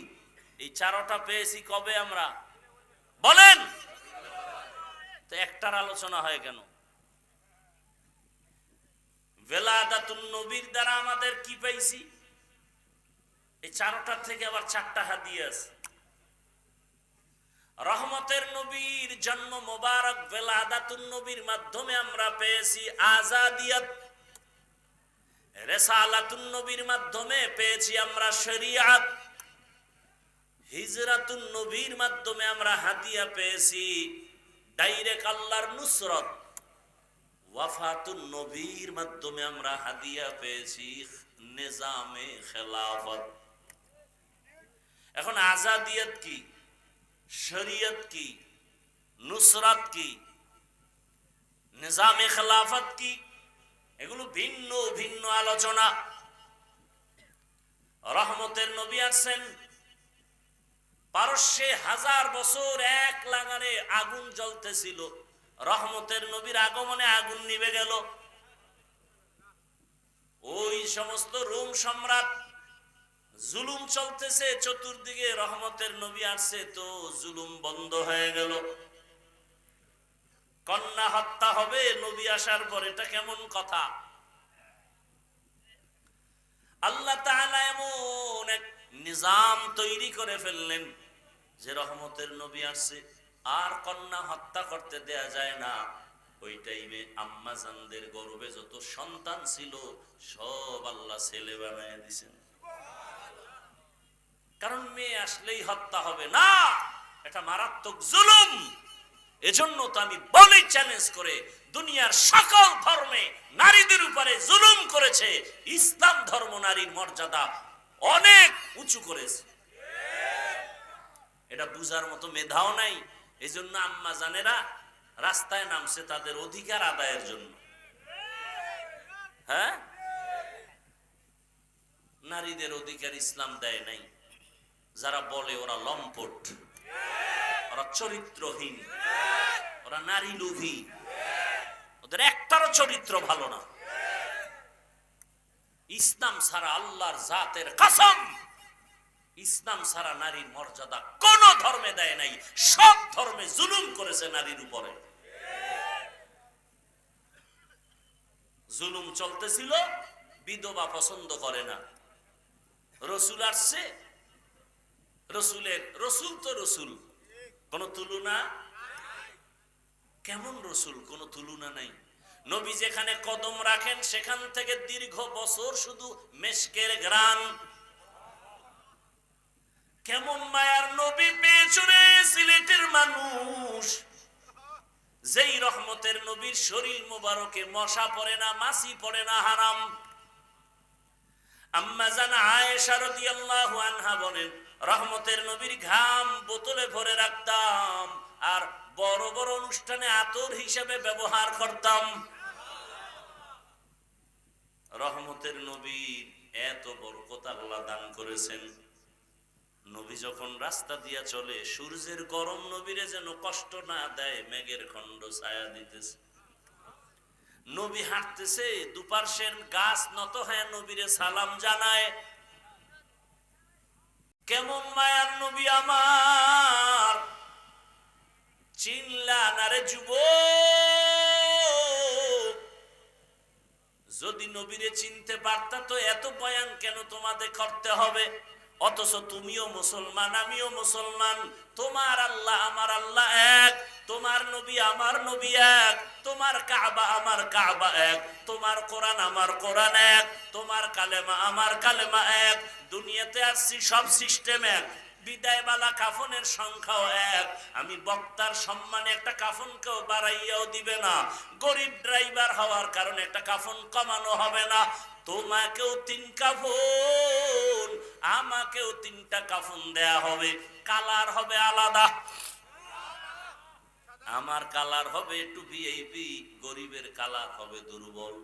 এই চারটা পেয়েছি কবে আমরা বলেন? তো একটার আলোচনা হয় কেন? বেলাদাতুন নবীর দ্বারা আমাদের কি পাইছি? এই চারটার থেকে আবার চারটা হাদিস। রহমতের নবীর জন্ম মোবারক বেলাদাতুন নবীর মাধ্যমে আমরা পেয়েছি আজাদিয়ত। রিসালাতুন নবীর মাধ্যমে পেয়েছি আমরা শরিয়ত। হিজরাতুন নবীর মাধ্যমে আমরা হাদিয়া পেয়েছি ডাইরেক্ট আল্লাহর নুসরত। ওয়াফাতুন নবীর মাধ্যমে আমরা হাদিয়া পেয়েছি নিজামে খেলাফত। এখন আজাদিয়ত কি, শরিয়ত কি, নুসরাত কি, নিজামে খেলাফত কি, এগুলো ভিন্ন ভিন্ন আলোচনা। রহমতের নবী আসছেন, পারস্যে 1000 বছর এক লাগানে আগুন জ্বলতেছিল, রহমতের নবীর আগমনে আগুন নিভে গেল। ওই সমস্ত রোম সম্রাট, জুলুম চলতেছে চতুর্দিকে, রহমতের নবী আসছে তো জুলুম বন্ধ হয়ে গেল। কন্যা হত্যা হবে নবী আসার পর, এটা কেমন কথা? আল্লাহ তাআলা এমন এক নিজাম তৈরি করে ফেললেন যে রহমতের নবী আসছে আর কন্যা হত্যা করতে দেয়া যায় না। ওই টাইমে আম্মা জানদের গর্ভে যত সন্তান ছিল সব আল্লাহ ছেলে বানায় দিয়েছেন। কারণ মেয়ে আসলেই হত্যা হবে না, এটা মারাত্মক জুলুম। এজন্য তো আমি বলি চ্যালেঞ্জ করে, দুনিয়ার সকল ধর্মে নারীদের উপরে জুলুম করেছে, ইসলাম ধর্ম নারীর মর্যাদা অনেক উঁচু করেছে। এটা বুঝার মতো মেধাও নাই। এজন্য আম্মা জানেরা রাস্তায় নামছে তাদের অধিকার আদায়ের জন্য। হ্যাঁ, নারীদের অধিকার ইসলাম দেয় নাই। যারা বলে ওরা লম্পট, ওরা চরিত্রহীন, ওরা নারী লোভী, ওদের একটারও চরিত্র ভালো না। ইসলাম ছাড়া, আল্লাহর জাতের কসম, ইসলাম ছাড়া নারীর মর্যাদা কোন ধর্মে দেয় নাই। সব ধর্মে জুলুম করেছে নারীর উপরে। জুলুম চলতেছিল, বিধবা পছন্দ করে না। রসুল আসছে, রসুল তো রসুল, কোন তুলনা। কেমন রসুল? কোন তুলনা নাই। নবী যেখানে কদম রাখেন সেখান থেকে দীর্ঘ বছর শুধু মেশকের ঘ্রাণ। কেমন মায়ার নবী পেয়েছে রে সিলেটের মানুষ, যেই রহমতের নবীর শরীর মোবারকে মশা পড়ে না, মাছি পড়ে না, হারাম। আম্মা জান আয়েশা রাদিয়াল্লাহু আনহা বলেন, রহমতের নবীর ঘাম বোতলে ভরে রাখতাম আর বড় বড় অনুষ্ঠানে আতর হিসেবে ব্যবহার করতাম। রহমতের নবীর এত বরকত আল্লাহ দান করেছেন। নবী যখন রাস্তা দিয়া চলে, সূর্যের গরম নবীরে যেন কষ্ট না দেয়, মেঘের খণ্ড ছায়া দিতেছে। নবী হাঁটতেছে, দুপার্শ্বের গাছ নত হয়ে নবীরে সালাম জানায়। কেমন মায়ার নবী আমার, চিনলা না রে যুবক? যদি নবীরে চিনতে পারতা তো এত বয়ান কেন তোমাদের করতে হবে? অথচ তুমিও মুসলমান, আমিও মুসলমান। তোমার আল্লাহ আমার আল্লাহ এক, তোমার নবী আমার নবী এক, তোমার কাবা আমার কাবা এক, তোমার কোরআন আমার কোরআন এক, তোমার কালেমা আমার কালেমা এক। দুনিয়াতে আসছি সব সিস্টেম এক, বিদায়বালা কাফনের সংখ্যাও এক। আমি বক্তার সম্মানে একটা কাফনকেও বাড়াইয়াও দিবে না, গরিব ড্রাইভার হওয়ার কারণে একটা কাফন কমানো হবে না। তোমাকেও 3 কাফন, আমাকেও 3টা কাফন দেয়া হবে। কালার হবে আলাদা, আমার কালার হবে একটু ভিআইপি, গরিবের কালার হবে দুর্বল।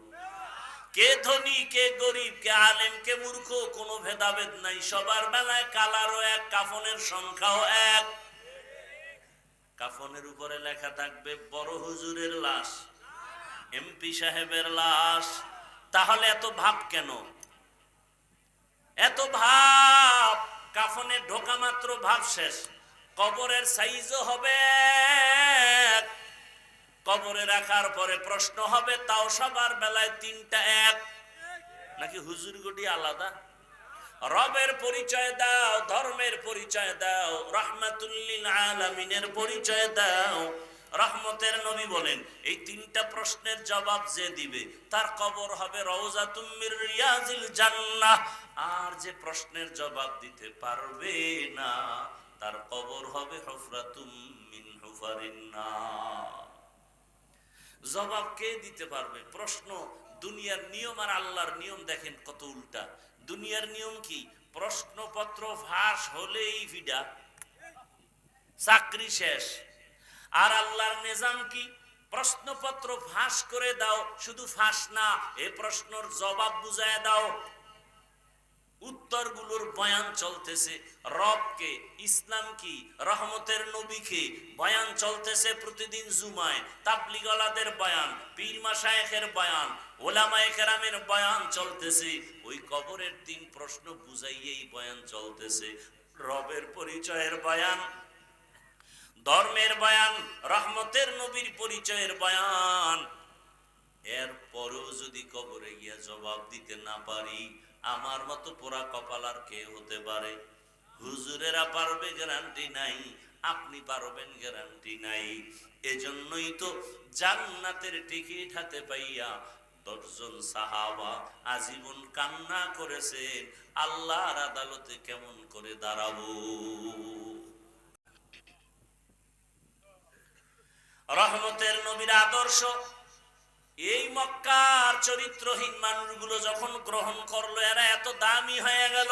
কে ধনী কে গরিব, কে আলেম কে মূর্খ, কোনো ভেদাভেদ নাই। সবার বেলায় কালারও এক, কাফনের সংখ্যাও এক। কাফনের উপরে লেখা থাকবে বড় হুজুরের লাশ, এমপি সাহেবের লাশ। তাহলে এত ভাব কেন? এত ভাব, কাফনে ঢোকা মাত্র ভাব শেষ। কবরের সাইজও হবে, কবরে রাখার পরে প্রশ্ন হবে, তাও সবার বেলায় তিনটা এক, নাকি হুজুর গুটি আলাদা? রবের পরিচয় দাও, ধর্মের পরিচয় দাও, রাহমাতুল লিল আলামিনের পরিচয় দাও। রহমতের নবী বলেন, এই তিনটা প্রশ্নের জবাব যে দিবে তার কবর হবে রওজাতুম মির রিয়াজিল জান্নাহ। আর যে প্রশ্নের জবাব দিতে পারবে না তার কবর হবে হুফরাতুম মিন হুফারিন নার। জবাব কে দিতে পারবে? প্রশ্ন, দুনিয়ার নিয়ম আর আল্লাহর নিয়ম দেখেন কত উল্টা। দুনিয়ার নিয়ম কি? প্রশ্নপত্র ফাঁস হলেই ভিডা, চাকরি শেষ। আর আল্লাহর নিজাম কি? প্রশ্নপত্র ফাঁস করে দাও, শুধু ফাঁস না, এই প্রশ্নের জবাব বুঝায় দাও। উত্তরগুলোর বয়ান চলতেছে, রবকে, ইসলাম কি, রহমতের নবীকে বয়ান চলতেছে প্রতিদিন জুমায়। তাবলীগওয়ালাদের বয়ান, পীর মাশায়েখের বয়ান, ওলামায়ে কেরামের বয়ান চলতেছে। ওই কবরের তিন প্রশ্ন বুঝাইয়েই বয়ান চলতেছে। রবের পরিচয়ের বয়ান, ধর্মের বয়ান, রহমতের নবীর পরিচয়ের বয়ান। এরপরেও যদি কবরে গিয়া জবাব দিতে না পারি, আমার মতো পোড়া কপাল আর কে হতে পারে? হুজুরেরা পারবে গ্যারান্টি নাই, আপনি পারবেন গ্যারান্টি নাই। এজন্যই তো জান্নাতের টিকিট হাতে পাইয়া 10 জন সাহাবা আজীবন কান্না করেছেন, আল্লাহর আদালতে কেমন করে দাঁড়াবো। রহমতের নবীর আদর্শ এই মক্কার চরিত্রহীন মানুষগুলো যখন গ্রহণ করলো, এরা এত দামি হয়ে গেল।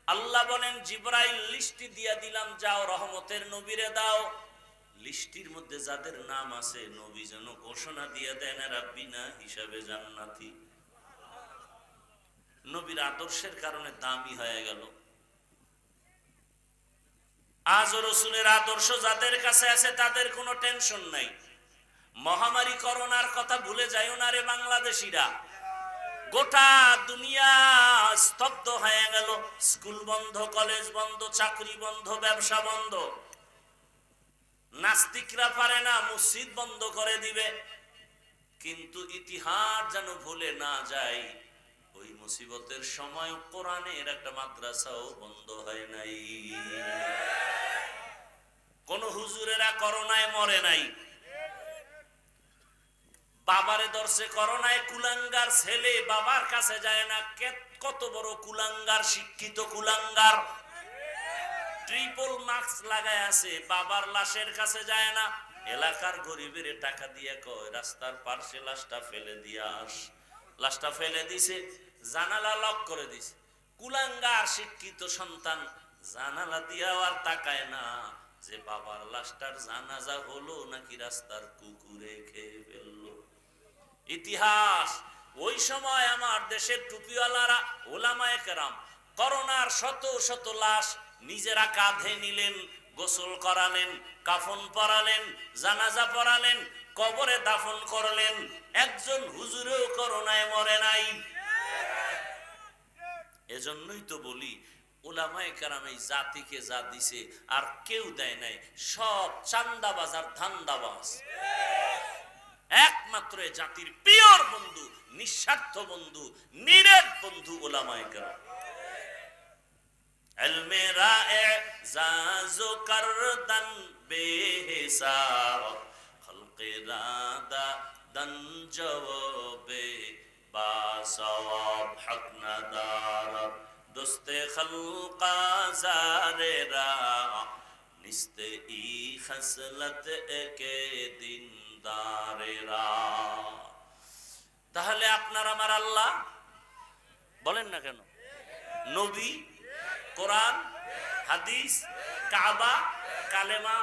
আল্লাহ বলেন, জিবরাইল লিস্টি দিয়া দিলাম, যাও রহমতের নবীরে দাও। লিস্টির মধ্যে যাদের নাম আছে, নবী যেন ঘোষণা দিয়ে দেন এরা বিনা হিসাবে জান্নাতি। নবীর আদর্শের কারণে দামি হয়ে গেল। আজ রাসূলের আদর্শ যাদের কাছে আছে তাদের কোনো টেনশন নাই। মহামারী করোনার কথা ভুলে যাইও না রে বাংলাদেশিরা। গোটা দুনিয়া স্তব্ধ হয়ে গেল, স্কুল বন্ধ, কলেজ বন্ধ, চাকরি বন্ধ, ব্যবসা বন্ধ। নাস্তিকরা পারে না, মসজিদ বন্ধ করে দিবে। কিন্তু ইতিহাস যেন ভুলে না যায়, ওই মুসিবতের সময় কোরআনের একটা মাদ্রাসাও বন্ধ হয় নাই। কোন হুজুরেরা করোনায় মরে নাই। বাবারে ধরছে করোনায়, কুলাঙ্গার ছেলে বাবার কাছে যায় না। কত বড় কুলাঙ্গার, শিক্ষিত কুলাঙ্গার, ট্রিপল মাস্ক লাগায় আছে, বাবার লাশের কাছে যায় না। এলাকার গরিবের টাকা দিয়ে কয় রাস্তার পাশে লাশটা ফেলে দিয়ে আস। লাশটা ফেলে দিছে, জানালা লক করে দিছে। কুলাঙ্গার শিক্ষিত সন্তান জানালা দিয়েও আর তাকায় না যে বাবার লাশটার জানাজা হলো নাকি রাস্তার কুকুরে খেয়ে ফেললো। ইতিহাস, ওই সময় আমার দেশের টুপিওয়ালারা, ওলামায়ে কেরাম করোনার শত শত লাশ নিজেরা কাঁধে নিলেন, গোসল করালেন, কাফন পরালেন, জানাজা পরালেন, কবরে দাফন করলেন। একজন হুজুরেও করোনায় মরে নাই। এজন্যই তো বলি, ওলামায়ে কেরাম এই জাতিকে যা দিছে আর কেউ দেয় নাই। সব চান্দাবাজ আর ধান্দাবাজ। একমাত্র এ জাতির পিওর বন্ধু, নিঃস্বার্থ বন্ধু, নিরেট বন্ধু ওলামায়ে কেরাম। ইলমে রা'এজাজ করদান বেহিসাব, খলকে রাদা দান জওবে বা সওয়াব, হক নাদারত দোস্তে খলকা জারেরা, নিস্তে ই খসলত একে দিন দারেরা। তাহলে আপনার আমার আল্লাহ বলেন না কেন? নবী, কোরআন, হাদিস, কাবা, কালেমা,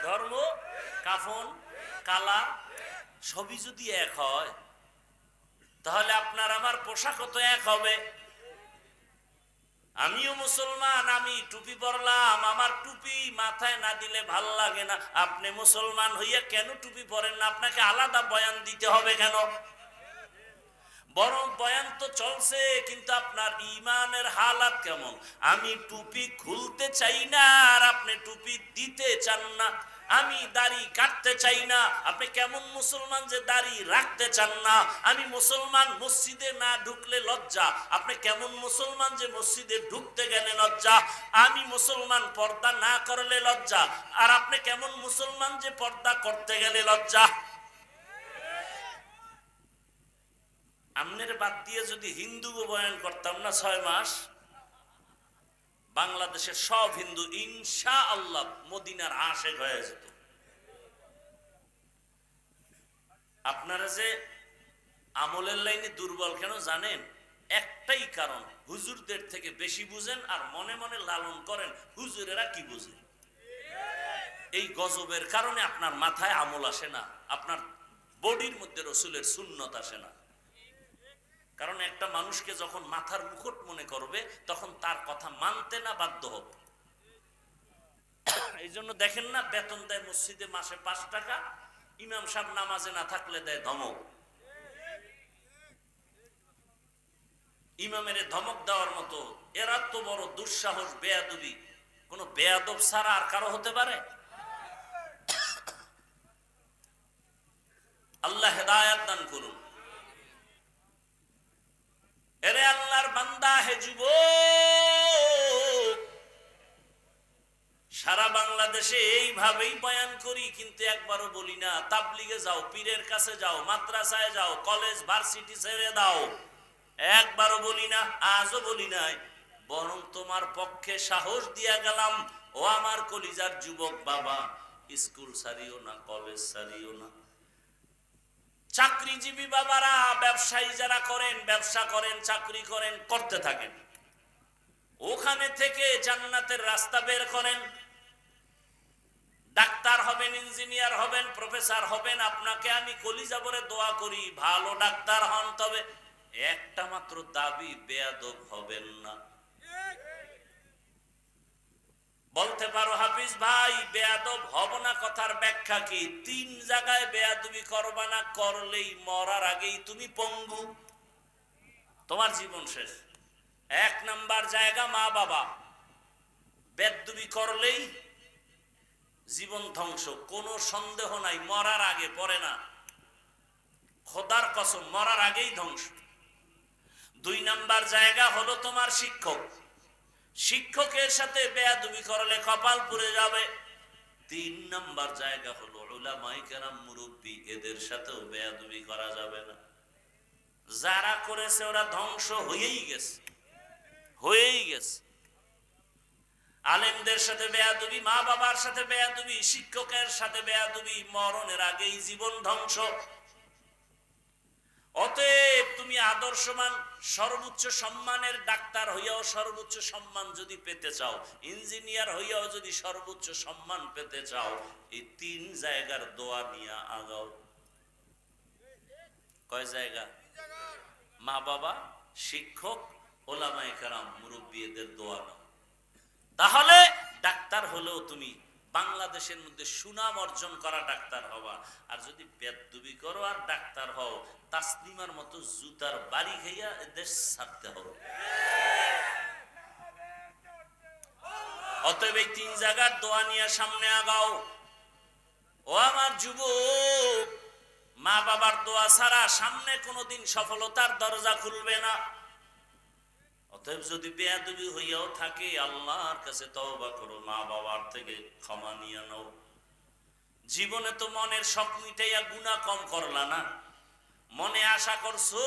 ধর্ম, কাফন, কালা সবই যদি এক হয়, তাহলে আপনার আমার পোশাকও তো এক হবে। আমিও মুসলমান, আমি টুপি পরলাম, আমার টুপি মাথায় না দিলে ভাল লাগে না। আপনি মুসলমান হইয়া কেন টুপি পরেন না? আপনাকে আলাদা বয়ান দিতে হবে কেন? বরং বয়ান তো চলছে, কিন্তু আপনার ইমানের হালাত কেমন? আমি টুপি খুলতে চাই না আর আপনি টুপি দিতে চান না। আমি দাড়ি কাটতে চাই না, আপনি কেমন মুসলমান যে দাড়ি রাখতে চান না। আমি মুসলমান, মসজিদে না ঢুকলে লজ্জা, আপনি কেমন মুসলমান যে মসজিদে ঢুকতে গেলে লজ্জা। আমি মুসলমান, পর্দা না করলে লজ্জা, আর আপনি কেমন মুসলমান যে পর্দা করতে গেলে লজ্জা। আমনের বাদ দিয়ে যদি হিন্দু বয়ান করতাম না 6 মাস, বাংলাদেশের সব হিন্দু ইনশাআল্লাহ মদিনার আশিক হয়ে যেত। আপনারা যে আমলের লাইনে দুর্বল কেন জানেন? একটাই কারণ, হুজুরদের থেকে বেশি বুঝেন আর মনে মনে লালন করেন হুজুরেরা কি বুঝে। এই গজবের কারণে আপনার মাথায় আমল আসে না, আপনার বডির মধ্যে রসুলের সুন্নত আসে না। কারণ একটা মানুষকে যখন মাথার মুকুট মনে করবে, তখন তার কথা মানতে না বাধ্য হবে। এই জন্য দেখেন না, বেতন দেয় মসজিদে মাসে 5 টাকা, ইমাম সাহেব নামাজে না থাকলে দেয় ধমক। ইমামের ধমক দেওয়ার মতো এরা তো বড় দুঃসাহস, বেয়াদবি কোন বেয়াদব ছাড়া আর কারো হতে পারে? আল্লাহ হেদায়েত দান করুন। এরে আল্লাহর বান্দা, হে যুবক, সারা বাংলাদেশে এইভাবেই বয়ান করি, কিন্তু একবারও বলি না তাবলিগে যাও, পীরের কাছে যাও, মাদ্রাসায় যাও, কলেজ ভার্সিটি ছেড়ে দাও। একবারও বলি না, আজও বলি নাই। বরং তোমার পক্ষে সাহস দিয়া গেলাম, ও আমার কলিজার যুবক বাবা, স্কুল ছাড়িও না, কলেজ ছাড়িও না। চাকরিজীবী বাবারা, ব্যবসায়ী যারা করেন, ব্যবসা করেন, চাকরি করেন, করতে থাকেন। ওখানে থেকে জান্নাতের রাস্তা বের করেন। ডাক্তার হবেন, ইঞ্জিনিয়ার হবেন, প্রফেসর হবেন, আপনাকে আমি কলিজা ভরে দোয়া করি ভালো ডাক্তার হন। তবে একটা মাত্র দাবি, বেয়াদব হবেন না। বলতে পারো হাফিজ ভাই বেয়াদব হব না, কথার ব্যাখ্যা কি? 3 জায়গায় বেয়াদবি করবা না, করলেই মরার আগেই তুমি পঙ্গু, তোমার জীবন শেষ। 1 নাম্বার জায়গা মা বাবা, বেয়াদবি করলেই জীবন ধ্বংস, কোনো সন্দেহ নাই। মরার আগে, পরে না, খোদার কসম মরার আগেই ধ্বংস। 2 নাম্বার জায়গা হলো তোমার শিক্ষক, শিক্ষকের সাথে বেয়াদবি করলে কপাল পুড়ে যাবে। 3 নাম্বার জায়গা হলো উলামায়ে কেরাম, মুরব্বী, এদের সাথেও বেয়াদবি করা যাবে না। যারা করেছে ওরা ধ্বংস হয়েই গেছে, হয়েই গেছে। আলেমদের সাথে বেয়াদবি, মা বাবার সাথে বেয়াদবি, শিক্ষকের সাথে বেয়াদবি, মরণের আগেই জীবন ধ্বংস। অতএব তুমি আদর্শমান, সর্বোচ্চ সম্মানের ডাক্তার হইয়াও সর্বোচ্চ সম্মান যদি পেতে চাও, ইঞ্জিনিয়ার হইয়াও যদি সর্বোচ্চ সম্মান পেতে চাও, এই 3 জায়গার দোয়া নিয়ে আগাও। কয় জায়গা? মা বাবা, শিক্ষক, ওলামায়ে কেরাম, মুরব্বী, এদের দোয়া নাও। তাহলে ডাক্তার হলেও তুমি বাংলাদেশের মধ্যে সুনাম অর্জন করা ডাক্তার হবা। আর যদি বেয়াদবি করো আর ডাক্তার হও, তাসলিমার মতো জুতার বাড়ি খাইয়া দেশ ছাড়তে হবে। অতএব এই 3 জায়গার দোয়া নিয়ে সামনে আগাও। ও আমার যুবক, মা বাবার দোয়া ছাড়া সামনে কোনোদিন সফলতার দরজা খুলবে না। অতএব যদি বেয়াদবি হইয়াও থাকে, আল্লাহর কাছে তওবা করো, মা বাবার থেকে ক্ষমা নিয়ে নাও। জীবনে তো মনের শখ মিটাইয়া গুনাহ কম করলা না। মনে আশা করছো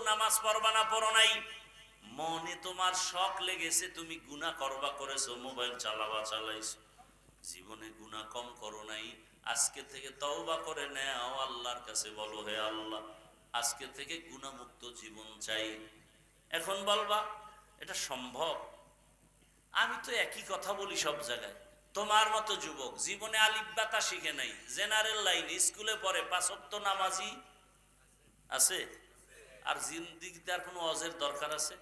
নামাজ পড়বা না, পড়ো নাই। মনে তোমার শখ লেগেছে, তুমি গুনাহ করবা, করেছো, মোবাইল চালাবা, চালাইছো, জীবনে গুনাহ কম করো নাই। আজকে থেকে তওবা করে নাও, আল্লাহর কাছে বলো, হে আল্লাহ, আজকে থেকে গুনাহমুক্ত জীবন চাই। এখন বলবা এটা সম্ভব? আমি তো একই কথা বলি সব জায়গায়। তোমার মতো যুবক জীবনে আলিফ বাতা শিখে নাই, জেনারেল লাইন, স্কুলে পড়ে, 5 ওয়াক্ত নামাজি আছে, আর জিন্দেগিতে আর কোনো ওয়াজের দরকার আছে?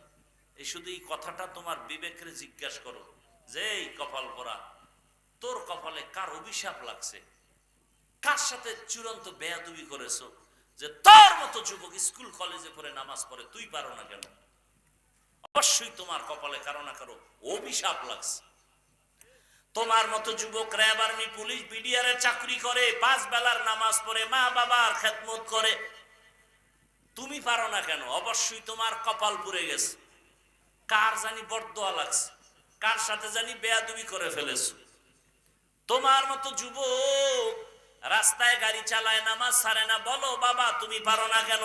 এই শুধু এই কথাটা তোমার বিবেকরে জিজ্ঞাসা করো যে, এই কপাল পরা, তোর কপালে কার অভিশাপ লাগছে? কার সাথে চূড়ান্ত বেয়াদবি করেছো? যে তোর মতো যুবক স্কুল কলেজে পড়ে নামাজ পড়ে, তুই পারো না কেন? অবশ্যই তোমার কপালে কারো না কারো অভিশাপ লাগছে। তোমার মতো যুবক র্যাব, আর্মি, পুলিশ, বিডিআর এর চাকরি করে, 5 বেলার নামাজ পড়ে, মা বাবার খেদমত করে, তুমি পারো না কেন? অবশ্যই তোমার কপাল পুড়ে গেছে। কার জানি বরদোয়া লাগছে, কার সাথে জানি বেয়াদবি করে ফেলেছো। তোমার মতো যুবক রাস্তায় গাড়ি চালায়, নামাজ ছাড়ে না, বলো বাবা তুমি পারো না কেন?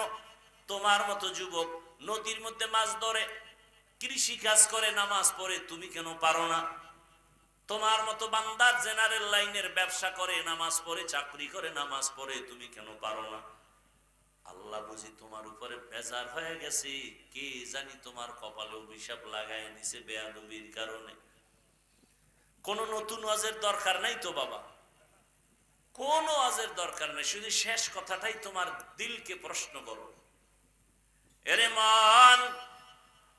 তোমার মতো যুবক নদীর মধ্যে মাছ ধরে, কৃষি কাজ করে, নামাজ পড়ে, তুমি কেন পারো না? তোমার মতো বান্দার জেনারেল লাইনের ব্যবসা করে, নামাজ পড়ে, চাকরি করে, নামাজ পড়ে, তুমি কেন পারো না? আল্লাহ বুঝি তোমার উপরে বেজার হয়ে গেছে, কে জানি তোমার কপালে অভিশাপ লাগায় দিছে বেয়াদবির কারণে। কোন নতুন ওয়াজের দরকার নাই তো বাবা, কোন ওয়াজের দরকার নেই, শুধু শেষ কথাটাই তোমার দিলকে প্রশ্ন করো। এরে মান,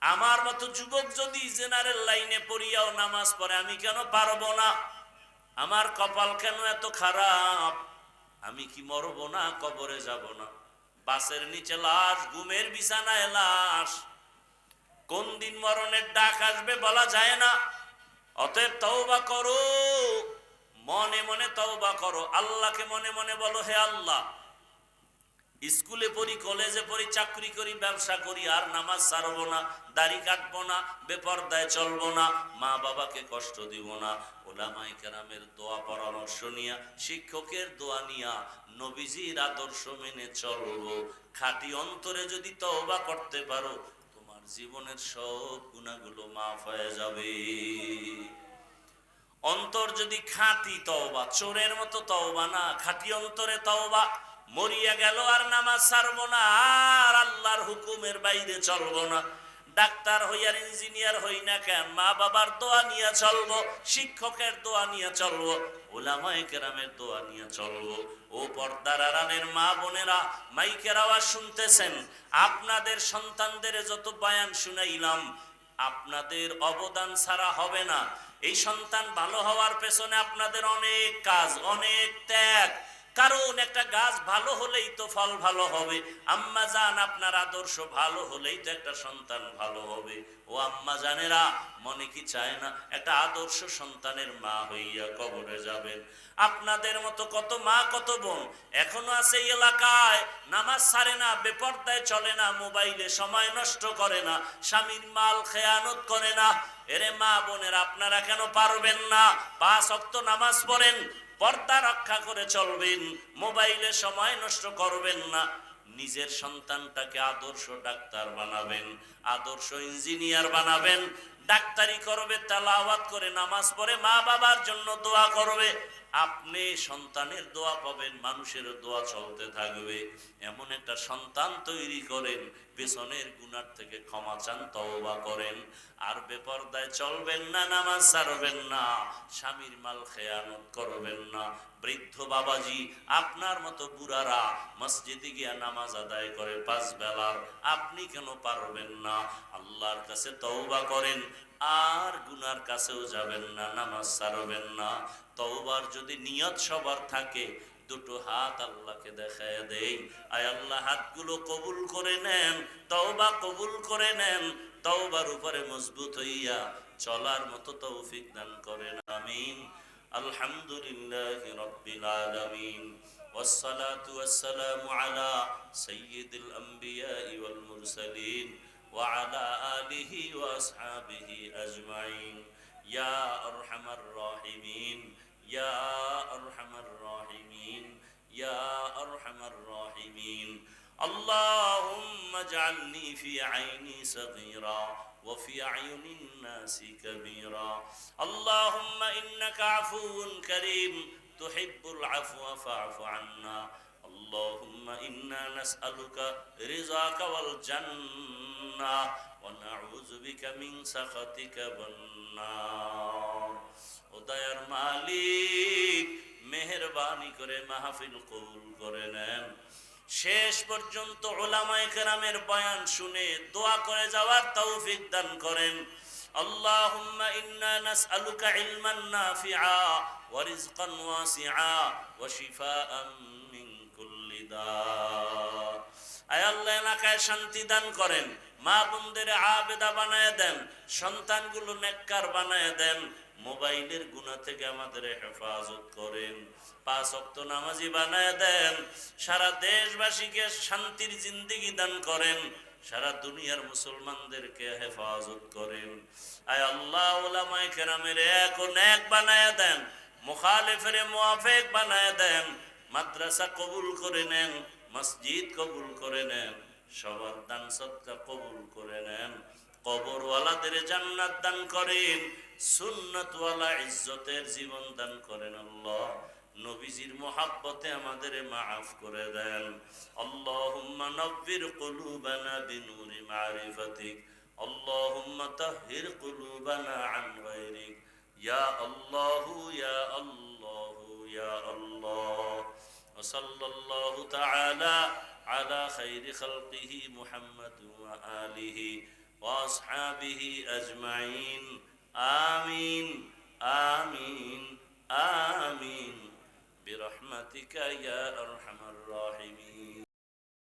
আমার মতো যুবক যদি জেনারেল লাইনে পড়িয়াও নামাজ পড়ে, আমি কেন পারবো না? আমার কপাল কেন এত খারাপ? আমি কি মরবো না? কবরে যাব না? বাসের নিচে লাশ, ঘুমের বিছানায় লাশ, কোন দিন মরণের ডাক আসবে বলা যায় না। অতএব তওবা করো, মনে মনে তওবা করো, আল্লাহকে মনে মনে বলো, হে আল্লাহ, স্কুলে পড়ি, কলেজে পড়ি, চাকরি করি, ব্যবসা করি, আর নামাজ ছাড়বো না, দাড়ি কাটবো না, বেপরদায় চলবো না, মা বাবাকে কষ্ট দিব না, ওলামায়ে কেরামের দোয়া পরামর্শ নিয়া, শিক্ষকের দোয়া নিয়া, নবীজির আদর্শ মেনে চলবো। খাঁটি অন্তরে যদি তওবা করতে পারো, তোমার জীবনের সব গুনাহগুলো মাফ হয়ে যাবে। অন্তর যদি খাঁটি তওবা, চোরের মতো তওবা না, খাঁটি অন্তরে তওবা, মরিয়া গেল আর নামাজ ছাড়বো না, আর আল্লাহর হুকুমের বাইরে চলবো না। ডাক্তার হই আর ইঞ্জিনিয়ার হই না কেন, মা বাবার দোয়া নিয়ে চলবো, শিক্ষকের দোয়া নিয়ে চলবো, ওলামায়ে কেরামের দোয়া নিয়ে চলবো। ও পর্দার আড়ালের মা বোনেরা, মাইকের আওয়াজ শুনতেছেন, আপনাদের সন্তানদের যত বয়ান শুনাইলাম, আপনাদের অবদান ছাড়া হবে না। এই সন্তান ভালো হওয়ার পেছনে আপনাদের অনেক কাজ, অনেক ত্যাগ। কারণ একটা গাছ ভালো হলেই তো ফল ভালো হবে। আম্মা জান, আপনার আদর্শ ভালো হলেই তো একটা সন্তান ভালো হবে। ও আম্মা জানেরা, মনে কি চায় না একটা আদর্শ সন্তানের মা হইয়া কবরে যাবেন? আপনাদের মতো কত মা, কত বোন এখনো আছে এই এলাকায়, নামাজ ছাড়ে না, বেপরদায় চলে না, মোবাইলে সময় নষ্ট করে না, স্বামীর মাল খেয়ানত করে না। এরে মা বোনের, আপনারা কেন পারবেন না? 5 ওয়াক্ত নামাজ পড়েন, পর্দা রক্ষা করে চলবেন, মোবাইলে সময় নষ্ট করবেন না। নিজের সন্তানটাকে আদর্শ ডাক্তার বানাবেন, আদর্শ ইঞ্জিনিয়ার বানাবেন, ডাক্তারি করবে, তেলাওয়াত করে, নামাজ পড়ে, মা বাবার জন্য দোয়া করবে। আপনি সন্তানের দোয়া পাবেন, মানুষের দোয়া চলতে থাকবে। এমন একটা সন্তান তৈরি করেন, পেছনের গুনার থেকে ক্ষমা চান, তওবা করেন, আর বেপরদায় চলবেন না, নামাজ ছাড়বেন না, স্বামীর মাল খেয়ানত করবেন না। বৃদ্ধ বাবাজি, আপনার মতো বুড়ারা মসজিদে গিয়া নামাজ আদায় করে 5 বেলার, আপনি কেন পারবেন না? আল্লাহর কাছে তওবা করেন, আর গুনার কাছেও যাবেন না, নামাজ ছাড়বেন না। তওবার যদি নিয়ত সবার থাকে, দুটো হাত আল্লাহকে দেখায় দেই, আয় আল্লাহ, হাতগুলো কবুল করে নেন, তওবা কবুল করে নেন, তওবার উপরে মজবুত হইয়া চলার মতো তৌফিক দান করেন, আমিন। আলহামদুলিল্লাহি রাব্বিল আলামিন, ওয়াসসালাতু ওয়াসসালামু আলা সাইয়্যিদিল আমবিয়া ওয়াল মুরসালিন ওয়া আলা আলিহি ওয়া আসহাবিহি আজমাইন। ইয়া আরহামার রাহিমিন, ইয়া আরহামার রাহিমিন, ইয়া আরহামার রাহিমিন। আল্লাহুম্মা জাআলনি ফি আইনি সাগীরা وفي أعين الناس كبيرا. اللهم إنك عفو كريم تحب العفو فاعف عنا. اللهم إنا نسألك رضاك والجنة ونعوذ بك من سخطك والنار. উদয়ের মালিক, মেহেরবানি করে মাহফিল কবুল করে নেন। শেষ পর্যন্ত উলামায়ে কেরামের বয়ান শুনে দোয়া করে যাওয়ার তৌফিক দান করেন। আল্লাহুম্মা ইন্না নাসআলুকা ইলমান নাফিআ ওয়া রিজকান ওয়াসিআ ওয়া শিফাআন মিন কুল্লি মুরশিদা। আয় আল্লাহ এলাকায় শান্তি দান করেন, মা বোনদের আবেদা বানায় দেন, সন্তানগুলো নেককার বানায় দেন, মোবাইলের গুনাহ থেকে আমাদের হেফাজত করেন, 5 ওয়াক্ত নামাজি বানায় দেন, সারা দেশবাসীকে শান্তির জিন্দেগি দান করেন, সারা দুনিয়ার মুসলমানদেরকে হেফাজত করেন। আয় আল্লাহ উলামায়ে কেরামের এক ও নেক বানায় দেন, মুখালিফের মুওয়াফিক বানায় দেন, মাদ্রাসা কবুল করে নেন, মসজিদ কবুল করে নেন, সবার দান সদকা কবুল করে নেন, কবরওয়ালাদের জান্নাত দান করেন, সুন্নতওয়ালা ইজ্জতের জীবন দান করেন। আল্লাহ নবীজির মোহাব্বতে আমাদের মাফ করে দেন। আল্লাহুম্মা নব্বির কুলুবানা বিনুরি মারিফাতিক, আল্লাহুম্মা তাহহির কুলুবানা আন গায়রিক, ইয়া আল্লাহু ইয়া আল্লাহু ইয়া আল্লাহ। وصلى الله تعالى على خير خلقه محمد وآله وأصحابه أجمعين آمين آمين آمين برحمتك يا أرحم الراحمين.